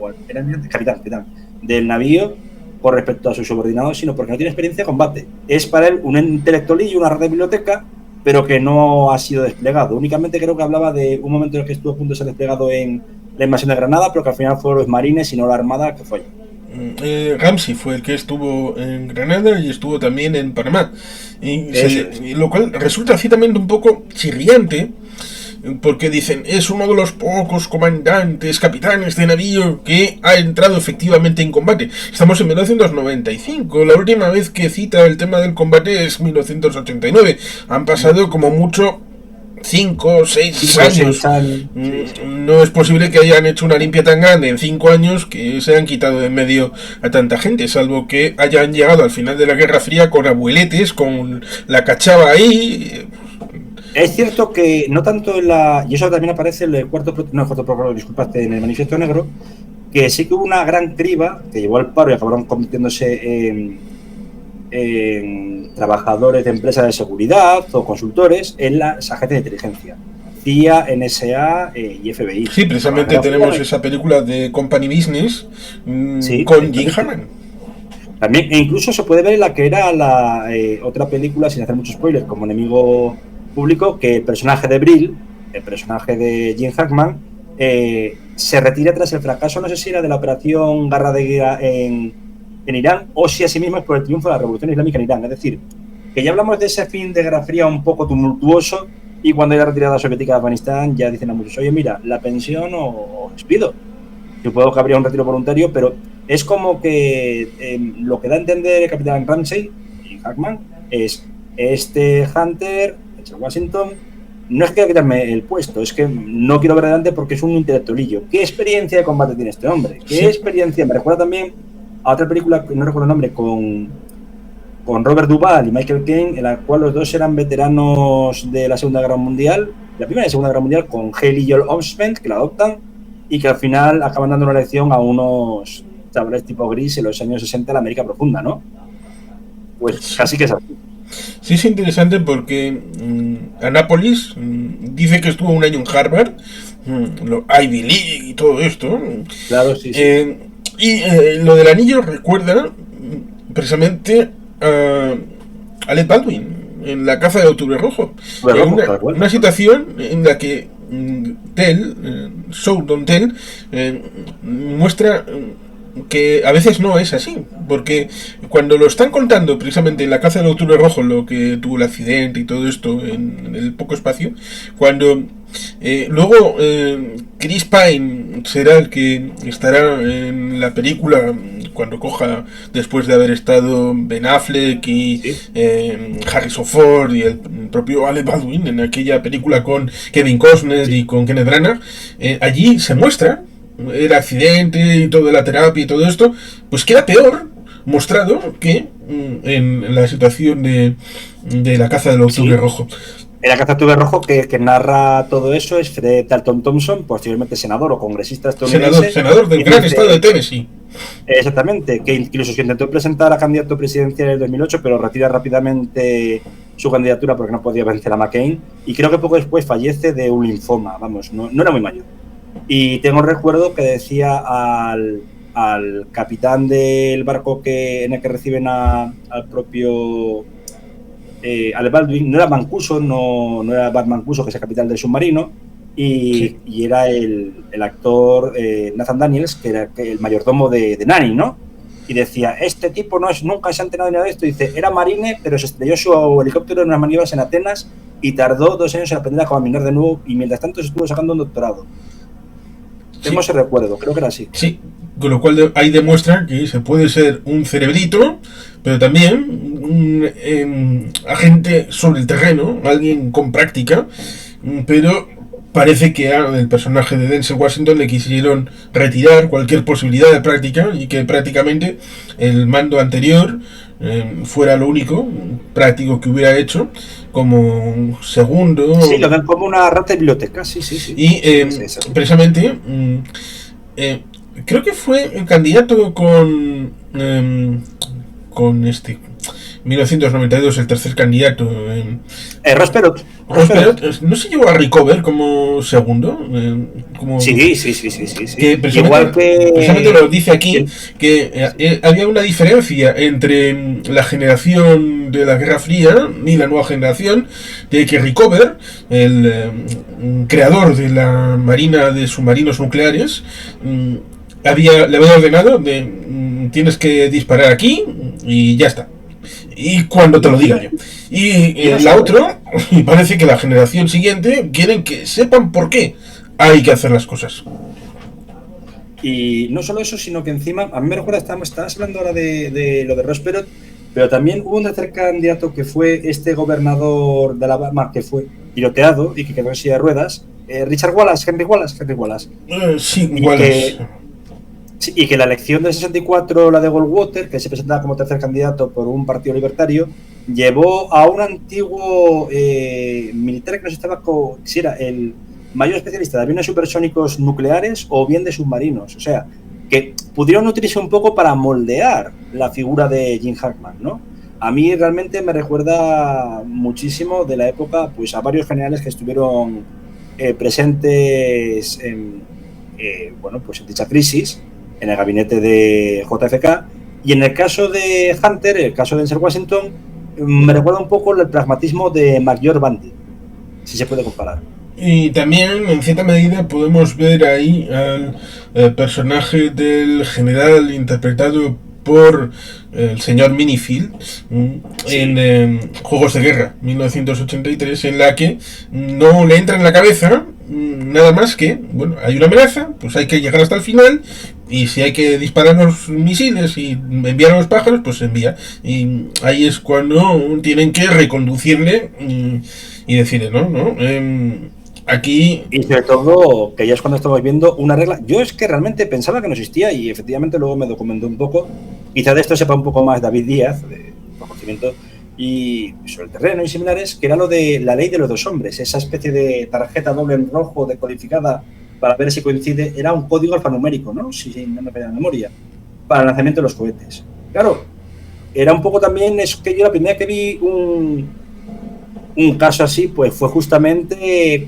del navío con respecto a sus subordinados, sino porque no tiene experiencia de combate. Es para él un intelectualillo, una red de biblioteca, pero que no ha sido desplegado. Únicamente creo que hablaba de un momento en el que estuvo a punto de ser desplegado en la invasión de Granada, pero que al final fueron los marines y no la armada que fue allí. Ramsey fue el que estuvo en Granada y estuvo también en Panamá, lo cual resulta ciertamente un poco chirriante, porque dicen, es uno de los pocos comandantes, capitanes de navío que ha entrado efectivamente en combate. Estamos en 1995, la última vez que cita el tema del combate es 1989, han pasado como mucho 5 o 6 años. No es posible que hayan hecho una limpia tan grande en 5 años que se han quitado de en medio a tanta gente, salvo que hayan llegado al final de la Guerra Fría con abueletes, con la cachava ahí. Es cierto que no tanto y eso también aparece en el cuarto protocolo, disculpaste, en el Manifiesto Negro, que sí que hubo una gran criba que llevó al paro y acabaron convirtiéndose en trabajadores de empresas de seguridad o consultores en las agencias de inteligencia, CIA, NSA y FBI. Sí, precisamente tenemos esa película de Company Business con Jim Hammond. También, e incluso se puede ver en la que era la otra película, sin hacer mucho spoiler, como enemigo público, que el personaje de Brill, el personaje de Jim Hackman, se retira tras el fracaso, no sé si era de la operación Garra de Guerra en Irán, o si asimismo es por el triunfo de la revolución islámica en Irán. Es decir, que ya hablamos de ese fin de Guerra Fría un poco tumultuoso, y cuando hay la retirada soviética de Afganistán ya dicen a muchos, oye, mira, la pensión o despido. Supongo que habría un retiro voluntario, pero es como que lo que da a entender el capitán Ramsey y Hackman es este Hunter, Washington, no es que quiera quitarme el puesto, es que no quiero ver adelante porque es un intelectualillo. ¿Qué experiencia de combate tiene este hombre? ¿Qué experiencia? Me recuerda también a otra película, que no recuerdo el nombre, con Robert Duvall y Michael Caine, en la cual los dos eran veteranos de la Segunda Guerra Mundial, la Primera y Segunda Guerra Mundial, con Haley Joel Osment, que la adoptan, y que al final acaban dando una lección a unos chavales tipo gris en los años 60 en la América profunda, ¿no? Pues casi que es así. Sí, es interesante porque Annapolis dice que estuvo un año en Harvard, Ivy League y todo esto. Claro, sí. Y lo del anillo recuerda precisamente a Alec Baldwin en La caza de Octubre Rojo. Una situación en la que Show Don't Tell muestra que a veces no es así, porque cuando lo están contando precisamente en La caza del Octubre Rojo, lo que tuvo el accidente y todo esto en el poco espacio, cuando luego Chris Pine será el que estará en la película cuando coja, después de haber estado Ben Affleck y Harrison Ford y el propio Alec Baldwin en aquella película con Kevin Costner y con Kenneth Branagh, allí se muestra el accidente y toda la terapia y todo esto, pues queda peor mostrado que en la situación de la caza del octubre rojo. En la caza del octubre rojo, que narra todo eso es Fred Dalton Thompson, posteriormente senador o congresista estadounidense. Senador del gran estado de Tennessee. Exactamente, que incluso se intentó presentar a candidato presidencial en el 2008, pero retira rápidamente su candidatura porque no podía vencer a McCain, y creo que poco después fallece de un linfoma, vamos, no era muy mayor. Y tengo el recuerdo que decía al capitán del barco en el que reciben al propio al Baldwin, no era Mancuso, no era Bart Mancuso, que es el capitán del submarino, y era el actor Nathan Daniels, que era el mayordomo de Nanny, ¿no? Y decía, este tipo nunca se ha enterado de nada de esto. Dice, era marine, pero se estrelló su helicóptero en unas maniobras en Atenas y tardó 2 años en aprender a caminar de nuevo, y mientras tanto se estuvo sacando un doctorado. Tengo ese recuerdo, creo que era así. Sí, con lo cual ahí demuestra que se puede ser un cerebrito, pero también un agente sobre el terreno, alguien con práctica, pero parece que al personaje de Denzel Washington le quisieron retirar cualquier posibilidad de práctica y que prácticamente el mando anterior fuera lo único práctico que hubiera hecho como segundo. Sí, lo ven como una rata de biblioteca, sí. Y precisamente creo que fue el candidato con 1992, el tercer candidato. Ross Perot. ¿No se llevó a Recover como segundo? Sí. Que precisamente lo dice aquí, que había una diferencia entre la generación de la Guerra Fría y la nueva generación, de que Recover, el creador de la Marina de submarinos nucleares, le había ordenado tienes que disparar aquí y ya está. Y cuando te lo diga yo. Y la otra, y parece que la generación siguiente quieren que sepan por qué hay que hacer las cosas. Y no solo eso, sino que encima, a mí me recuerda, estabas hablando ahora de lo de Ross Perot, pero también hubo un tercer candidato que fue este gobernador de Alabama, que fue piloteado y que quedó en silla de ruedas, Henry Wallace. Sí, Wallace. Y que la elección del 64, la de Goldwater, que se presentaba como tercer candidato por un partido libertario, llevó a un antiguo militar que no estaba si era el mayor especialista de aviones supersónicos nucleares o bien de submarinos. O sea, que pudieron utilizar un poco para moldear la figura de Jim Hackman, ¿no? A mí realmente me recuerda muchísimo de la época, pues a varios generales que estuvieron presentes en dicha crisis, en el gabinete de JFK, y en el caso de Hunter, el caso de Denzel Washington, me recuerda un poco el pragmatismo de McGeorge Bundy, si se puede comparar. Y también, en cierta medida, podemos ver ahí al personaje del general interpretado por el señor Minifield en Juegos de Guerra 1983, en la que no le entra en la cabeza nada más que, bueno, hay una amenaza, pues hay que llegar hasta el final, y si hay que disparar los misiles y enviar a los pájaros, pues se envía. Y ahí es cuando tienen que reconducirle y decirle, no, aquí... Y sobre todo, que ya es cuando estamos viendo una regla. Yo es que realmente pensaba que no existía, y efectivamente luego me documenté un poco. Quizá de esto sepa un poco más David Díaz, de conocimiento, y sobre el terreno y similares, que era lo de la ley de los 2 hombres, esa especie de tarjeta doble en rojo decodificada para ver si coincide. Era un código alfanumérico, ¿no? Si no me falla la memoria, para el lanzamiento de los cohetes. Claro, era un poco también, es que yo la primera que vi un caso así, pues fue justamente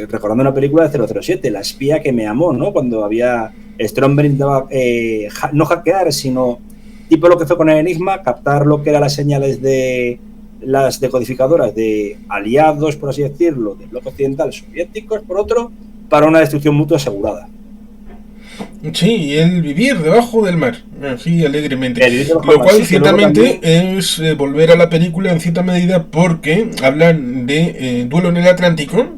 recordando una película de 007, La espía que me amó, ¿no? Cuando había Stromberg intentaba no hackear, sino tipo lo que fue con el Enigma, captar lo que eran las señales de las decodificadoras de aliados, por así decirlo, del bloque occidental, soviéticos, por otro, para una destrucción mutua asegurada. Sí, el vivir debajo del mar, así alegremente. Lo cual ciertamente es volver a la película en cierta medida, porque hablan de Duelo en el Atlántico,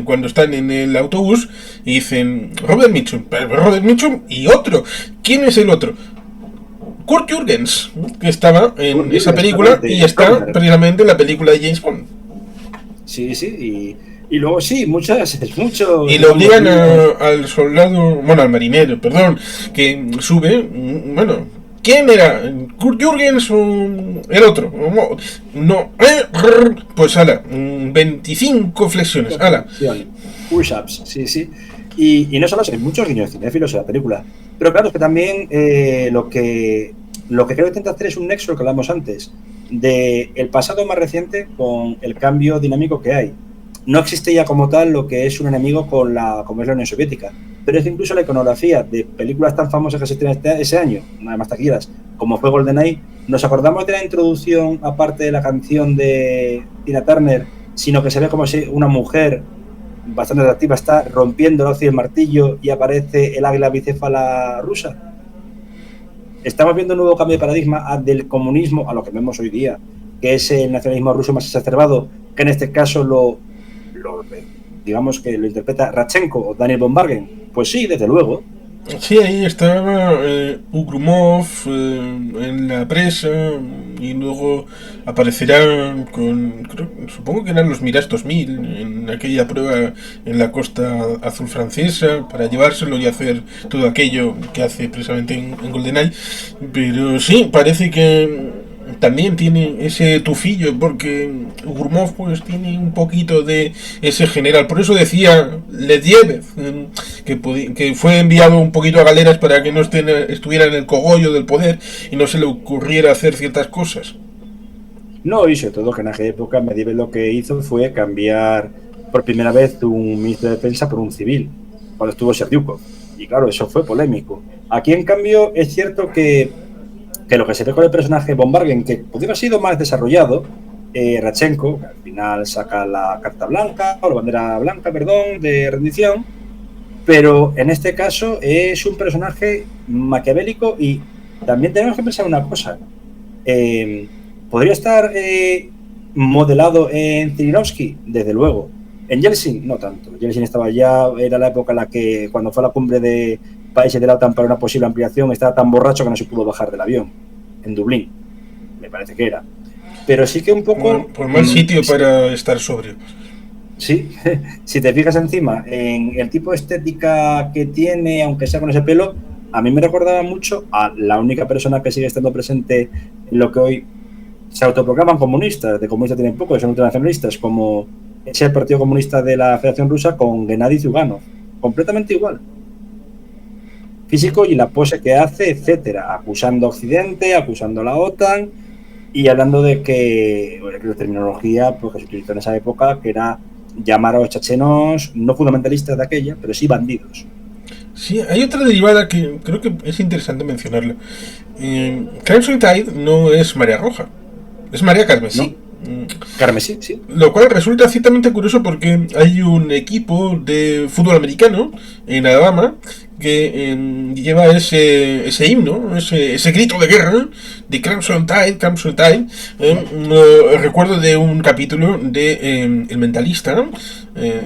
cuando están en el autobús y dicen Robert Mitchum y otro. ¿Quién es el otro? Kurt Jürgens, que estaba en esa película y está precisamente en la película de James Bond. Sí, y luego sí, mucho. Y le obligan al soldado, al marinero, que sube, ¿Quién era? ¿Kurt Jürgens o el otro? No. Pues ala, 25 flexiones, ala. Push-ups, sí, sí. Y no solo eso, hay muchos guiños cinéfilos en la película. Pero claro, es que también lo que creo que intenta hacer es un nexo, lo que hablamos antes, de el pasado más reciente con el cambio dinámico que hay. No existe ya como tal lo que es un enemigo como es la Unión Soviética. Pero es que incluso la iconografía de películas tan famosas que se estrenan ese año, nada más taquilleras, como fue GoldenEye, nos acordamos de la introducción, aparte de la canción de Tina Turner, sino que se ve como si una mujer bastante atractiva está rompiendo el hoz y el martillo y aparece el águila bicéfala rusa. Estamos viendo un nuevo cambio de paradigma del comunismo a lo que vemos hoy día, que es el nacionalismo ruso más exacerbado, que en este caso digamos que lo interpreta Radchenko o Daniel Bombargen. Pues sí, desde luego. Sí, ahí estaba Ugrumov en la presa y luego aparecerá supongo que eran los Mirage 2000 en aquella prueba en la costa azul francesa para llevárselo y hacer todo aquello que hace precisamente en GoldenEye. Pero sí, parece que también tiene ese tufillo porque Gurmov pues tiene un poquito de ese general, por eso decía Lediev que fue enviado un poquito a galeras para que no estuviera en el cogollo del poder y no se le ocurriera hacer ciertas cosas. No, y sobre todo que en aquella época Medvedev lo que hizo fue cambiar por primera vez un ministro de defensa por un civil, cuando estuvo Serdyukov, y claro, eso fue polémico. Aquí en cambio es cierto que lo que se ve con el personaje Bombargen, que podría haber sido más desarrollado, Radchenko, que al final saca la carta blanca, o la bandera blanca, perdón, de rendición, pero en este caso es un personaje maquiavélico y también tenemos que pensar una cosa. ¿Podría estar modelado en Zirinovsky? Desde luego. En Yeltsin, no tanto. Yeltsin estaba ya, era la época en la que cuando fue a la cumbre de países de la OTAN para una posible ampliación, estaba tan borracho que no se pudo bajar del avión, en Dublín, me parece que era. Pero sí que un poco... Por mal sitio para estar sobrio. Sí, si te fijas encima en el tipo de estética que tiene, aunque sea con ese pelo, a mí me recordaba mucho a la única persona que sigue estando presente en lo que hoy se autoproclaman comunistas, de comunistas tienen poco, son ultranacionalistas, como es el Partido Comunista de la Federación Rusa con Gennady Zyuganov, completamente igual. Físico y la pose que hace, etcétera, acusando a Occidente, acusando a la OTAN y hablando de que la terminología pues, que se utilizó en esa época, que era llamar a los chechenos no fundamentalistas de aquella, pero sí bandidos. Sí, hay otra derivada que creo que es interesante mencionarla. Crimson Tide no es Marea Roja, es Marea Carmesí. ¿No? Carmesí, sí. Lo cual resulta ciertamente curioso porque hay un equipo de fútbol americano en Alabama que lleva ese himno, ese grito de guerra de Crimson Tide. Recuerdo de un capítulo de El Mentalista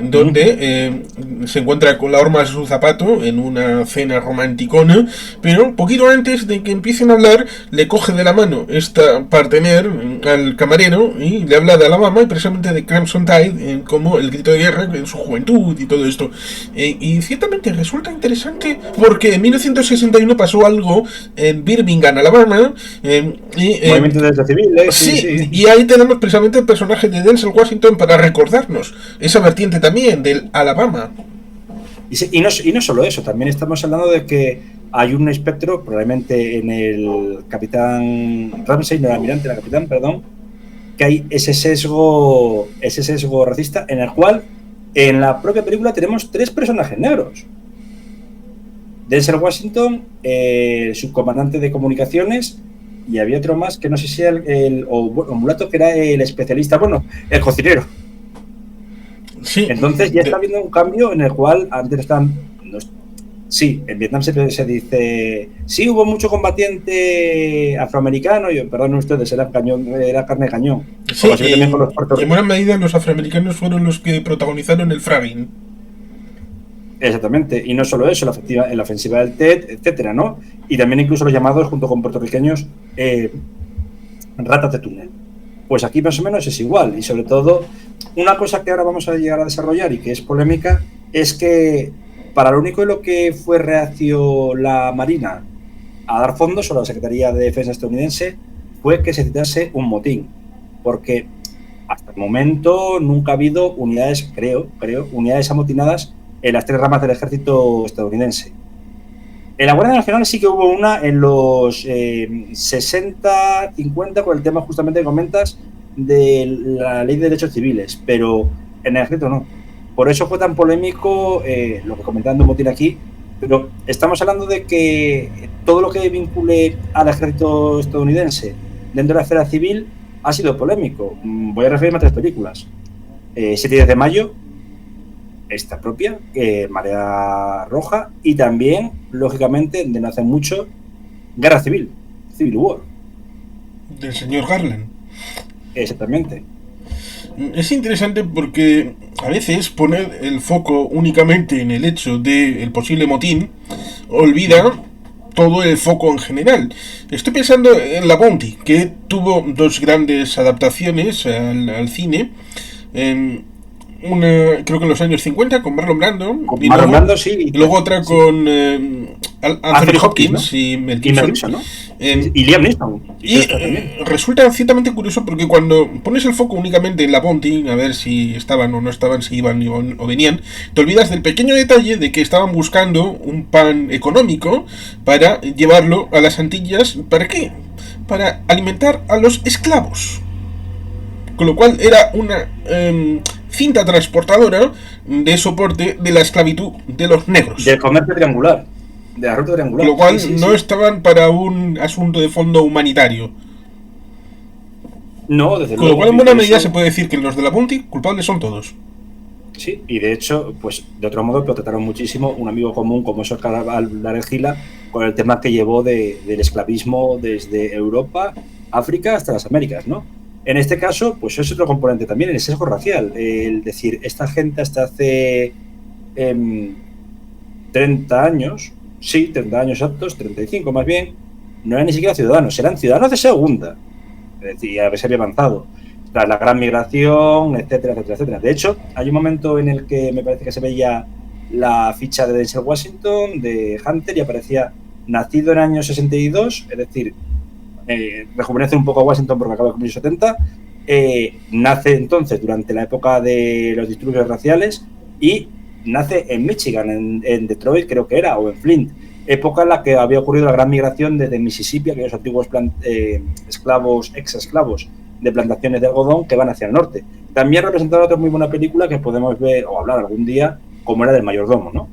donde se encuentra con la horma de su zapato en una cena romanticona, pero un poquito antes de que empiecen a hablar le coge de la mano esta partener al camarero y le habla de Alabama y precisamente de Crimson Tide como el grito de guerra en su juventud y todo esto, y ciertamente resulta interesante porque en 1961 pasó algo en Birmingham, Alabama, movimiento de civiles, sí, y ahí tenemos precisamente el personaje de Denzel Washington para recordarnos esa vertiente también del Alabama. Y no solo eso, también estamos hablando de que hay un espectro, probablemente en el capitán Ramsey, no el almirante, la capitán, perdón, que hay ese sesgo racista en el cual en la propia película tenemos 3 personajes negros. Denzel Washington, el subcomandante de comunicaciones, y había otro más que no sé si era el mulato, que era el especialista, bueno, el cocinero. Sí, entonces ya está habiendo un cambio en el cual antes están... Sí, en Vietnam se dice... Sí, hubo mucho combatiente afroamericano, y perdonen ustedes, era carne de cañón. Sí, en buena medida los afroamericanos fueron los que protagonizaron el fragging. Exactamente, y no solo eso, en la ofensiva del TED, etcétera, ¿no? Y también incluso los llamados, junto con puertorriqueños, ratas de túnel. Pues aquí más o menos es igual, y sobre todo, una cosa que ahora vamos a llegar a desarrollar y que es polémica, es que para lo único de lo que fue reacio la Marina a dar fondos a la Secretaría de Defensa estadounidense fue que se citase un motín, porque hasta el momento nunca ha habido unidades, creo, unidades amotinadas en las 3 ramas del ejército estadounidense. En la Guardia Nacional sí que hubo una en los 60, 50, con el tema justamente que comentas de la ley de derechos civiles, pero en el ejército no. Por eso fue tan polémico lo que comentando Motín aquí, pero estamos hablando de que todo lo que vincule al ejército estadounidense dentro de la esfera civil ha sido polémico. Voy a referirme a 3 películas. 7 días de mayo, esta propia, Marea Roja, y también, lógicamente, de no hace mucho, Guerra Civil, Civil War. Del señor Garland. Exactamente. Es interesante porque a veces poner el foco únicamente en el hecho del posible motín olvida todo el foco en general. Estoy pensando en La Bounty, que tuvo 2 grandes adaptaciones al cine. Una, creo que en los años 50, con Marlon Brando. Con Marlon Brando, sí. Y luego otra sí. Con Anthony Hopkins, ¿no? Y Mel Gibson. ¿No? Y Liam Neeson. Y resulta ciertamente curioso porque cuando pones el foco únicamente en La Bounty, a ver si estaban o no estaban, si iban o venían, te olvidas del pequeño detalle de que estaban buscando un pan económico para llevarlo a las Antillas. ¿Para qué? Para alimentar a los esclavos. Con lo cual era una cinta transportadora de soporte de la esclavitud de los negros. Del comercio triangular. De la ruta triangular. Con lo cual no estaban para un asunto de fondo humanitario. No, desde luego. Con lo cual en buena medida se puede decir que los de La Bounty culpables son todos. Sí, y de hecho, pues de otro modo lo trataron muchísimo un amigo común como es Oscar Argila con el tema que llevó del esclavismo desde Europa, África hasta las Américas, ¿no? En este caso, pues es otro componente también, el sesgo racial. El decir, esta gente hasta hace 30 años, sí, 30 años exactos, 35 más bien, no eran ni siquiera ciudadanos, eran ciudadanos de segunda. Es decir, ya se había avanzado. Tras la gran migración, etcétera, etcétera, etcétera. De hecho, hay un momento en el que me parece que se veía la ficha de Denzel Washington, de Hunter, y aparecía nacido en el año 62, es decir, rejuvenece un poco a Washington porque acaba de cumplir 70, nace entonces durante la época de los disturbios raciales y nace en Michigan, en Detroit creo que era, o en Flint, época en la que había ocurrido la gran migración desde Mississippi, aquellos antiguos ex-esclavos de plantaciones de algodón que van hacia el norte. También representaba otra muy buena película que podemos ver o hablar algún día, como era del mayordomo, ¿no?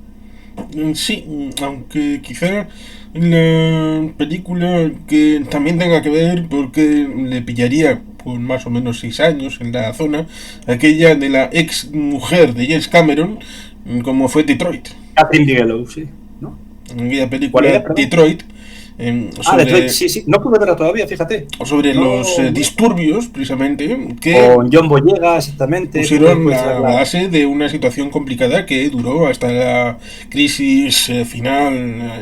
Sí, aunque quizá la película que también tenga que ver porque le pillaría con más o menos 6 años en la zona, aquella de la ex mujer de James Cameron, como fue Detroit. Catherine Bigelow, sí, ¿no? Aquella película Detroit. Detroit, sí, no pude verla todavía, fíjate. Sobre los disturbios, precisamente, que con John Boyega, exactamente. Pusieron la base de una situación complicada que duró hasta la crisis final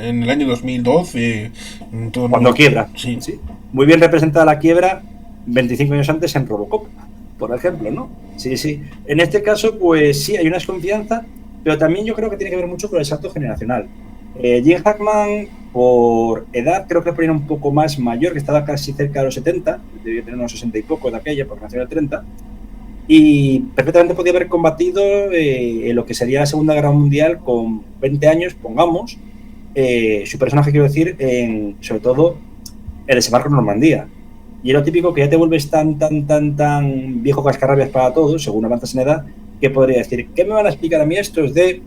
en el año 2012. Cuando quiebra. Sí. Sí. Muy bien representada la quiebra 25 años antes en Robocop, por ejemplo, ¿no? Sí. En este caso, pues sí, hay una desconfianza, pero también yo creo que tiene que ver mucho con el salto generacional. Gene Hackman, por edad, creo que ponía un poco más mayor, que estaba casi cerca de los 70, debía tener unos 60 y poco de aquella, porque nació en el 30, y perfectamente podía haber combatido en lo que sería la Segunda Guerra Mundial con 20 años, pongamos, su personaje, quiero decir, sobre todo el desembarco en Normandía. Y era lo típico que ya te vuelves tan viejo cascarrabias para todos, según avanzas en edad, que podría decir, ¿qué me van a explicar a mí estos de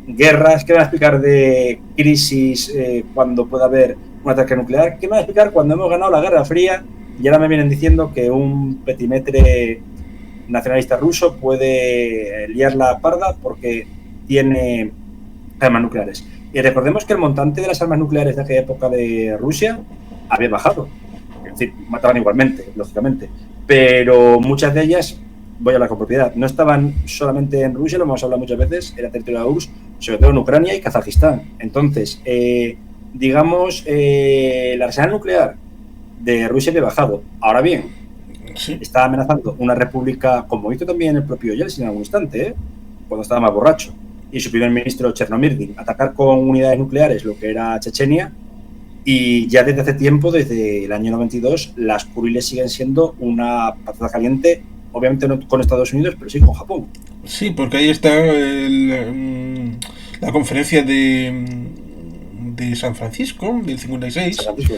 guerras? ¿Qué me van a explicar de crisis cuando pueda haber un ataque nuclear? ¿Qué me van a explicar cuando hemos ganado la Guerra Fría y ahora me vienen diciendo que un petimetre nacionalista ruso puede liar la parda porque tiene armas nucleares? Y recordemos que el montante de las armas nucleares de aquella época de Rusia había bajado. Es decir, mataban igualmente, lógicamente. Pero muchas de ellas, voy a hablar con propiedad, no estaban solamente en Rusia, lo hemos hablado muchas veces, era territorio de la URSS, sobre todo en Ucrania y Kazajistán. Entonces, digamos, el arsenal nuclear de Rusia había bajado. Ahora bien, sí, está amenazando una república, como hizo también el propio Yeltsin en algún instante, cuando estaba más borracho, y su primer ministro Chernomyrdin, atacar con unidades nucleares lo que era Chechenia, Y ya desde hace tiempo, desde el año 92, las Kuriles siguen siendo una patata caliente, obviamente no con Estados Unidos, pero sí con Japón. Sí, porque ahí está la conferencia de San Francisco del 56, San Francisco,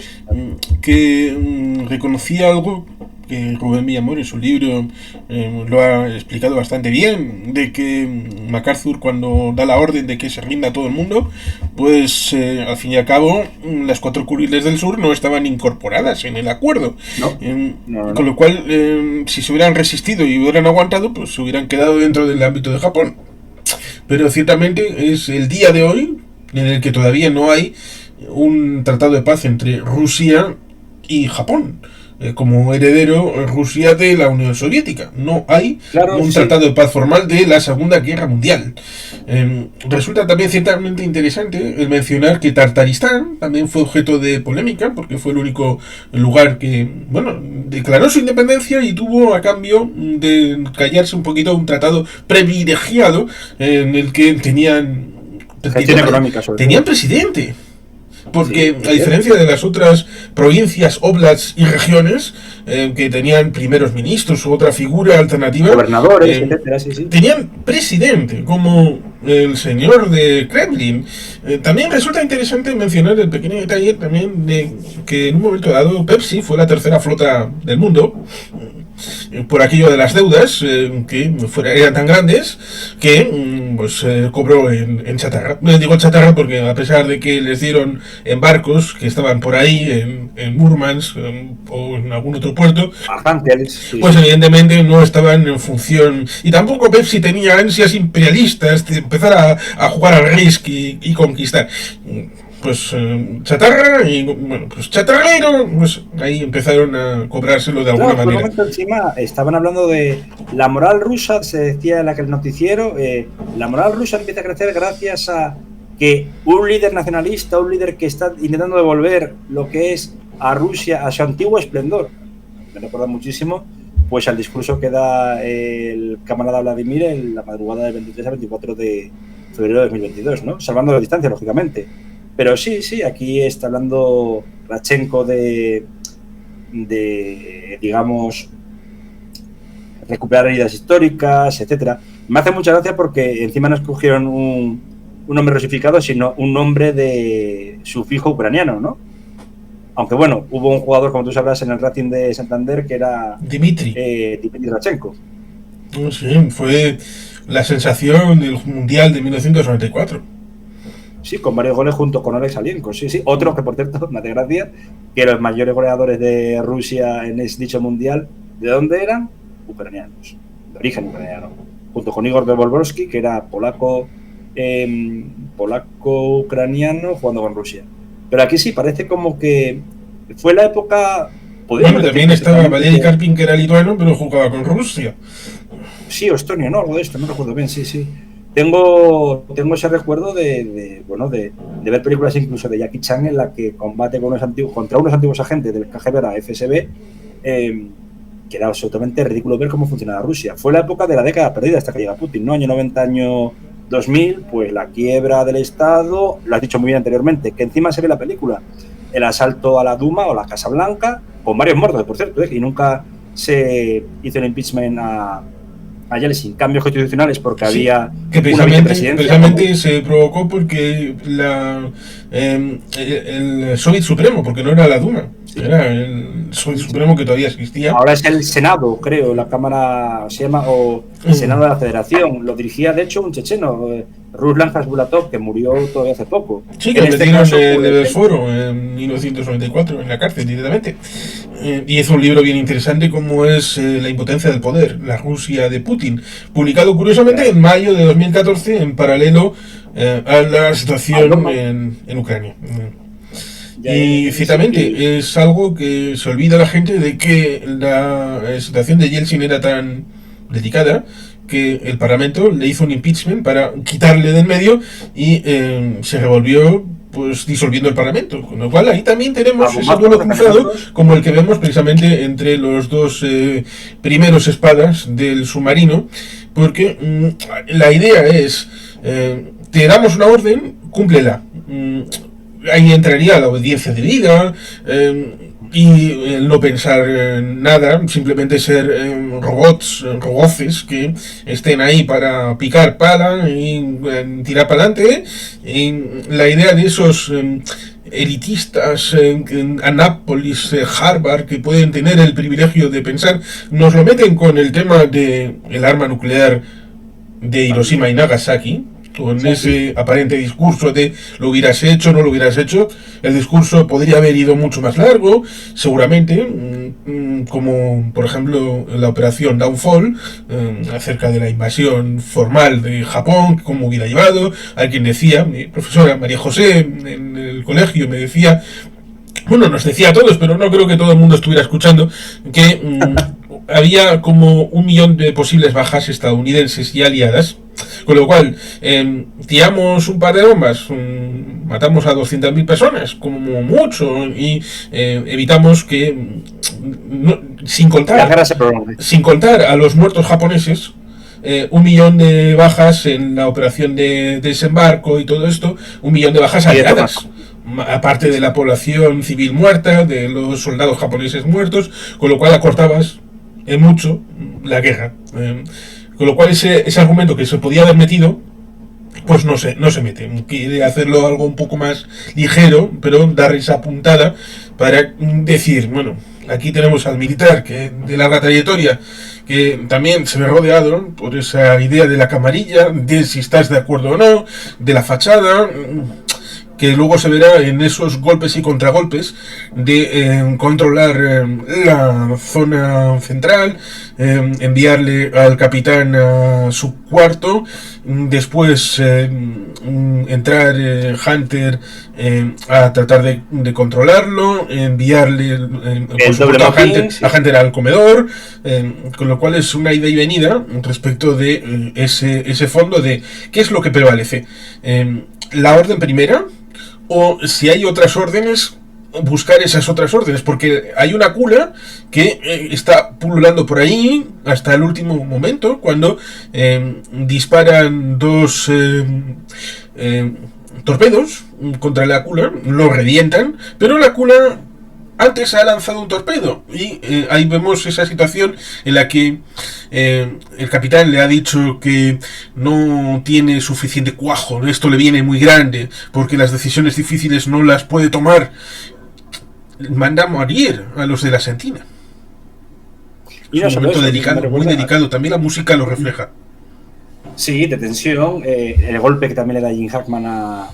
que reconocía algo que Rubén Villamor en su libro lo ha explicado bastante bien, de que MacArthur, cuando da la orden de que se rinda a todo el mundo, pues al fin y al cabo las 4 Kuriles del Sur no estaban incorporadas en el acuerdo. No. Con lo cual, si se hubieran resistido y hubieran aguantado, pues se hubieran quedado dentro del ámbito de Japón. Pero ciertamente es el día de hoy en el que todavía no hay un tratado de paz entre Rusia y Japón, como heredero Rusia de la Unión Soviética. No hay un tratado de paz formal de la Segunda Guerra Mundial. Resulta también ciertamente interesante el mencionar que Tartaristán también fue objeto de polémica, porque fue el único lugar que, bueno, declaró su independencia y tuvo a cambio de callarse un poquito un tratado privilegiado en el que tenían presidente. Porque a diferencia de las otras provincias, oblasts y regiones que tenían primeros ministros u otra figura alternativa, gobernadores, etcétera, tenían presidente, como el señor de Kremlin. También resulta interesante mencionar el pequeño detalle también de que en un momento dado Pepsi fue la tercera flota del mundo, por aquello de las deudas que eran tan grandes que pues cobró en chatarra. Digo chatarra porque a pesar de que les dieron en barcos que estaban por ahí en Murmansk o en algún otro puerto, pues evidentemente no estaban en función, y tampoco Pepsi tenía ansias imperialistas de empezar a jugar al Risk y conquistar. Pues chatarra y bueno, pues chatarrero, pues ahí empezaron a cobrárselo de alguna manera. Por un momento encima estaban hablando de la moral rusa, se decía en aquel noticiero, la moral rusa empieza a crecer gracias a que un líder nacionalista, un líder que está intentando devolver lo que es a Rusia a su antiguo esplendor. Me recuerda muchísimo pues al discurso que da el camarada Vladimir en la madrugada del 23 al 24 de febrero de 2022, ¿no? Salvando la distancia, lógicamente. Pero sí, aquí está hablando Radchenko de digamos, recuperar heridas históricas, etcétera. Me hace mucha gracia porque encima no escogieron un nombre rusificado, sino un nombre de sufijo ucraniano, ¿no? Aunque bueno, hubo un jugador, como tú sabrás, en el Racing de Santander que era Dimitri Radchenko. Sí, fue la sensación del Mundial de 1994. Sí, con varios goles junto con Oleg Salenko. Sí. Otro que, por cierto, me hace gracia, que los mayores goleadores de Rusia en ese dicho mundial, ¿de dónde eran? Ucranianos, de origen ucraniano. Junto con Igor Volborsky, que era polaco-ucraniano jugando con Rusia. Pero aquí sí, parece como que fue la época... Bueno, también estaba Valery Karpin, que era lituano, pero jugaba con Rusia. Sí, o estonio, ¿no? Algo de esto, no recuerdo bien, sí. Tengo ese recuerdo de ver películas incluso de Jackie Chan en la que combate contra unos antiguos agentes del KGB, la FSB, que era absolutamente ridículo ver cómo funcionaba Rusia. Fue la época de la década perdida hasta que llega Putin, ¿no? Año 90, año 2000, pues la quiebra del Estado, lo has dicho muy bien anteriormente, que encima se ve la película, el asalto a la Duma o la Casa Blanca, con varios muertos, por cierto, y nunca se hizo el impeachment a Yeltsin, cambios constitucionales porque había que precisamente se provocó porque el Soviet Supremo, porque no era la Duma, era el Soviet Supremo que todavía existía. Ahora es el Senado, creo, la Cámara se llama, o el Senado de la Federación. Lo dirigía, de hecho, un checheno, Ruslan Khasbulatov, que murió todavía hace poco. Sí, que lo metieron en el foro en 1994, en la cárcel directamente. Y hizo un libro bien interesante como es La impotencia del poder, la Rusia de Putin, publicado curiosamente en mayo de 2014 en paralelo a la situación en Ucrania. Y ciertamente es algo que se olvida la gente de que la situación de Yeltsin era tan delicada que el Parlamento le hizo un impeachment para quitarle del medio y se revolvió pues disolviendo el Parlamento, con lo cual ahí también tenemos ese duelo cruzado como el que vemos precisamente entre los dos primeros espadas del submarino, porque la idea es te damos una orden, cúmplela. ahí entraría la obediencia debida y no pensar nada, simplemente ser roboces que estén ahí para picar pala y tirar para adelante. La idea de esos elitistas en Annapolis, Harvard, que pueden tener el privilegio de pensar, nos lo meten con el tema de el arma nuclear de Hiroshima y Nagasaki, con ese aparente discurso de lo hubieras hecho, no lo hubieras hecho. El discurso podría haber ido mucho más largo, seguramente, como por ejemplo la operación Downfall, acerca de la invasión formal de Japón, cómo hubiera llevado. Alguien decía, mi profesora María José en el colegio me decía, bueno, nos decía a todos, pero no creo que todo el mundo estuviera escuchando, que había como 1 millón de posibles bajas estadounidenses y aliadas, con lo cual tiramos un par de bombas, matamos a 200.000 personas como mucho, y evitamos que sin contar a los muertos japoneses, 1 millón de bajas en la operación de desembarco y todo esto, 1 millón de bajas aliadas, aparte de la población civil muerta, de los soldados japoneses muertos, con lo cual acortabas en mucho la guerra. Con lo cual ese argumento que se podía haber metido, pues no se mete. Quiere hacerlo algo un poco más ligero, pero dar esa puntada para decir, bueno, aquí tenemos al militar que de larga trayectoria, que también se ve rodeado por esa idea de la camarilla, de si estás de acuerdo o no, de la fachada, que luego se verá en esos golpes y contragolpes de controlar la zona central, enviarle al capitán a su cuarto, después entrar Hunter a tratar de controlarlo, enviarle a Hunter al comedor, con lo cual es una ida y venida respecto de ese fondo de qué es lo que prevalece, la orden primera, o si hay otras órdenes, buscar esas otras órdenes, porque hay una cula que está pululando por ahí hasta el último momento, cuando disparan 2 torpedos contra la cula, lo revientan, pero la cula antes ha lanzado un torpedo, y ahí vemos esa situación en la que el capitán le ha dicho que no tiene suficiente cuajo, esto le viene muy grande, porque las decisiones difíciles no las puede tomar. Manda a morir a los de la Sentina. Y es un momento delicado, muy delicado, también la música lo refleja. Sí, de tensión, el golpe que también le da Jim Hackman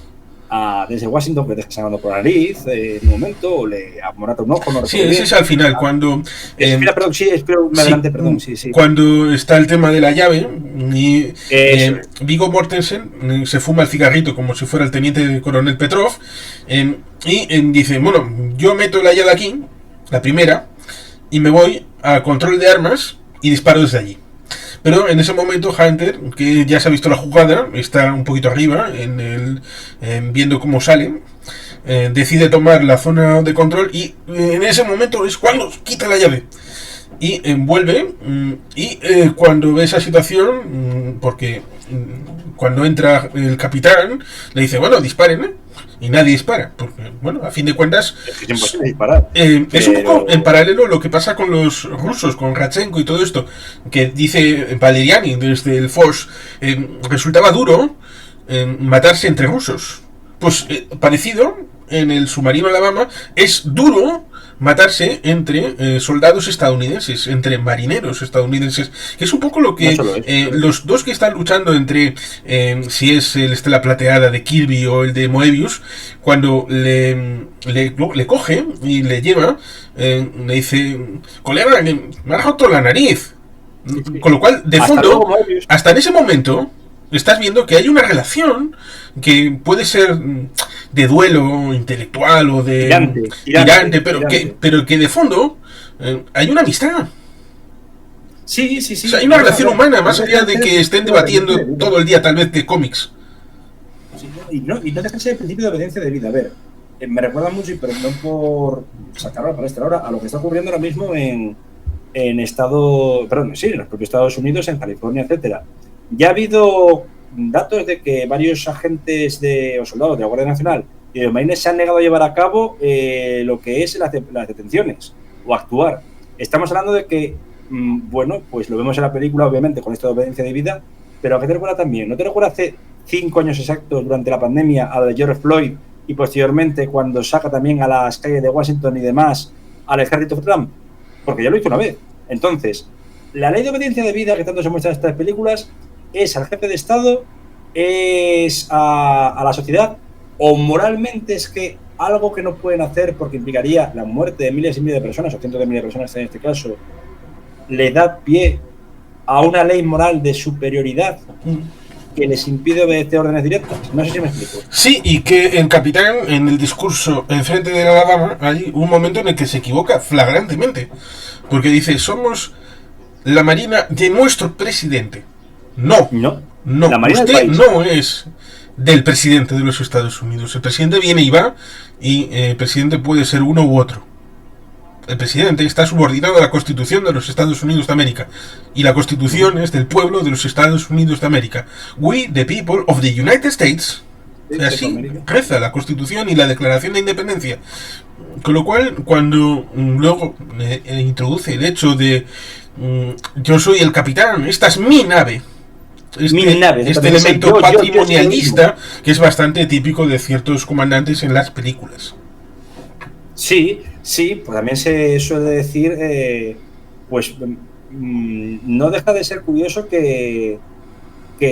desde Washington, que deja sangrando por la nariz en un momento, o le amorata un ojo. No sí, ese es al final, cuando... perdón. Cuando está el tema de la llave, y Viggo Mortensen se fuma el cigarrito como si fuera el teniente coronel Petrov, y dice, bueno, yo meto la llave aquí, la primera, y me voy a control de armas y disparo desde allí. Pero en ese momento Hunter, que ya se ha visto la jugada, está un poquito arriba, viendo cómo sale, decide tomar la zona de control, y en ese momento es cuando quita la llave y envuelve, y cuando ve esa situación, porque cuando entra el capitán le dice, bueno, disparen, y nadie dispara, porque, bueno, a fin de cuentas es un poco en paralelo lo que pasa con los rusos, con Radchenko y todo esto, que dice Valeriani desde el FOS, resultaba duro matarse entre rusos. Pues parecido, en el submarino Alabama, es duro matarse entre soldados estadounidenses, entre marineros estadounidenses, que es un poco lo que los dos que están luchando entre si es el Estela Plateada de Kirby o el de Moebius, cuando le coge y le lleva, le dice, colega, me ha roto la nariz, con lo cual de fondo, hasta en ese momento estás viendo que hay una relación que puede ser de duelo intelectual o de tirante, pero que de fondo hay una amistad. Sí. O sea, hay una relación humana, más allá de que estén debatiendo todo el día tal vez de cómics. Sí, y no deja de ser el principio de obediencia de vida. A ver, me recuerda mucho, y perdón por sacarlo a la palestra ahora, a lo que está ocurriendo ahora mismo en en los propios Estados Unidos, en California, etcétera. Ya ha habido datos de que varios agentes o soldados de la Guardia Nacional y los marines se han negado a llevar a cabo lo que es las detenciones o actuar. Estamos hablando de que, bueno, pues lo vemos en la película, obviamente, con esto de obediencia de vida, pero ¿a qué te recuerda también? ¿No te recuerda hace 5 años exactos, durante la pandemia, a la de George Floyd y posteriormente cuando saca también a las calles de Washington y demás al ejército de Trump? Porque ya lo hizo una vez. Entonces, la ley de obediencia de vida que tanto se muestra en estas películas es al jefe de Estado, es a la sociedad, o moralmente es que algo que no pueden hacer porque implicaría la muerte de miles y miles de personas, o cientos de miles de personas en este caso, le da pie a una ley moral de superioridad que les impide obedecer órdenes directas. No sé si me explico. Sí, y que el capitán, en el discurso enfrente de la dama, hay un momento en el que se equivoca flagrantemente. Porque dice, somos la marina de nuestro presidente. No, la marina usted no es del presidente de los Estados Unidos. El presidente viene y va, y el presidente puede ser uno u otro. El presidente está subordinado a la Constitución de los Estados Unidos de América. Y la Constitución es del pueblo de los Estados Unidos de América. We, the people of the United States. Así reza la Constitución y la Declaración de Independencia. Con lo cual, cuando luego introduce el hecho de yo soy el capitán, esta es mi nave. Este elemento patrimonialista que es bastante típico de ciertos comandantes en las películas. Sí, pues también se suele decir, pues no deja de ser curioso que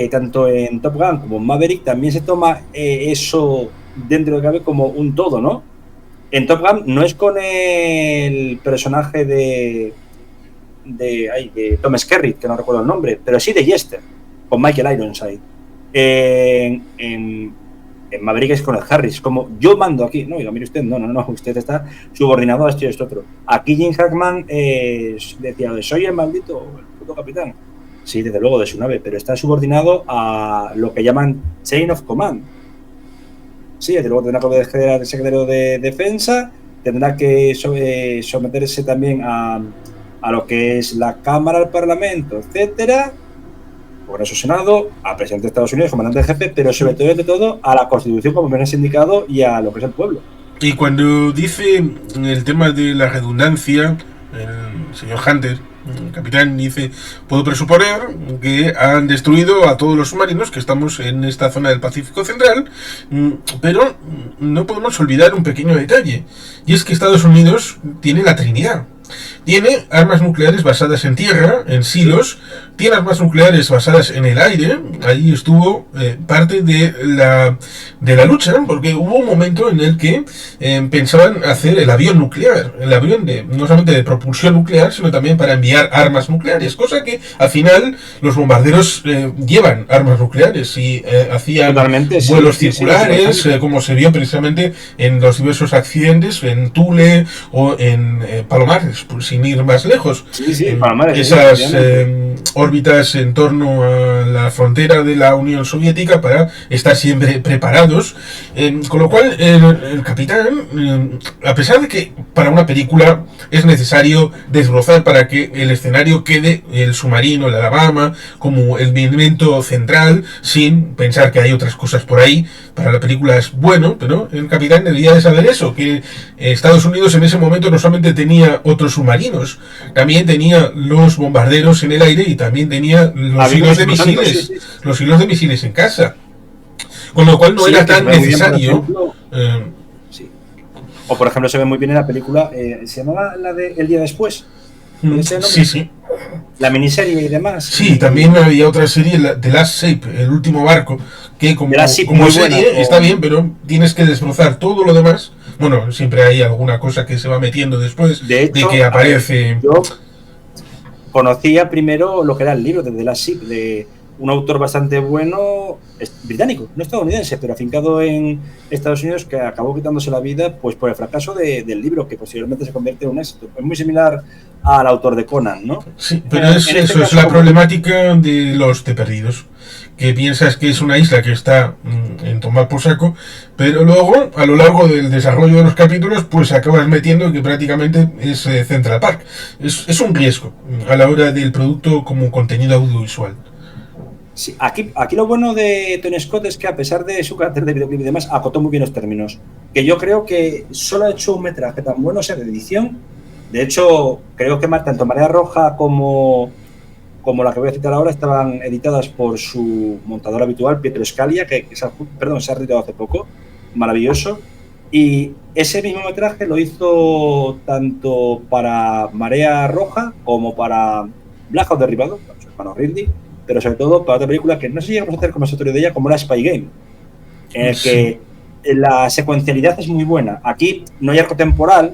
tanto en Top Gun como en Maverick también se toma eso dentro de cabe como un todo, ¿no? En Top Gun no es con el personaje de Tom Skerritt, que no recuerdo el nombre, pero sí de Jester, con Michael Ironside. En Maverick es con el Harris, como yo mando aquí. No, mire usted, no, usted está subordinado a esto y a esto otro. Aquí Jim Hackman decía, soy el maldito, el puto capitán. Sí, desde luego, de su nave, pero está subordinado a lo que llaman Chain of Command. Sí, desde luego tendrá que obedecer al secretario de Defensa, tendrá que someterse también a lo que es la Cámara, el Parlamento, etcétera, Congreso, Senado, al presidente de Estados Unidos, comandante en jefe, pero sobre todo, de todo, a la Constitución, como me has indicado, y a lo que es el pueblo. Y cuando dice el tema de la redundancia, el señor Hunter, el capitán, dice, puedo presuponer que han destruido a todos los submarinos que estamos en esta zona del Pacífico Central, pero no podemos olvidar un pequeño detalle, y es que Estados Unidos tiene la Trinidad. Tiene armas nucleares basadas en tierra, en silos, tiene armas nucleares basadas en el aire. Ahí estuvo parte de la lucha, porque hubo un momento en el que pensaban hacer el avión nuclear, el avión no solamente de propulsión nuclear, sino también para enviar armas nucleares, cosa que al final los bombarderos llevan armas nucleares y hacían vuelos circulares, como se vio precisamente en los diversos accidentes en Thule o en Palomares, sin ir más lejos. Palomares, esas órbitas en torno a la frontera de la Unión Soviética para estar siempre preparados, con lo cual el capitán, a pesar de que para una película es necesario desbrozar para que el escenario quede el submarino, el Alabama, como el elemento central, sin pensar que hay otras cosas por ahí, para la película es bueno, pero el capitán debería de saber eso, que Estados Unidos en ese momento no solamente tenía otros submarinos, también tenía los bombarderos en el aire y también tenía los hilos de misiles, los hilos de misiles en casa, con lo cual no era tan necesario. O por ejemplo se ve muy bien en la película, se llamaba la de El día después. Sí. La miniserie y demás. Sí, también había otra serie, The Last Ship, El último barco, que como serie buena, está bien, pero tienes que desbrozar todo lo demás. Bueno, siempre hay alguna cosa que se va metiendo después de que aparece. Yo conocía primero lo que era el libro de The Last Ship, de un autor bastante bueno, británico, no estadounidense, pero afincado en Estados Unidos, que acabó quitándose la vida pues por el fracaso del libro, que posteriormente se convierte en un éxito. Es muy similar al autor de Conan, ¿no? Sí, pero eso es la problemática de los de Perdidos, que piensas que es una isla que está en tomar por saco, pero luego, a lo largo del desarrollo de los capítulos, pues acabas metiendo que prácticamente es Central Park. Es un riesgo a la hora del producto como contenido audiovisual. Sí, aquí lo bueno de Tony Scott es que a pesar de su carácter de videoclip y demás, acotó muy bien los términos. Que yo creo que solo ha hecho un metraje tan bueno, o sea, de edición. De hecho, creo que tanto Marea Roja como la que voy a citar ahora estaban editadas por su montador habitual, Pietro Scalia, que se ha retirado hace poco. Maravilloso. Y ese mismo metraje lo hizo tanto para Marea Roja como para Black Hawk Derribado, su hermano Ridley, pero sobre todo para otra película que no sé si llegamos a hacer conversatorio de ella, como era Spy Game, en el que la secuencialidad es muy buena. Aquí no hay arco temporal,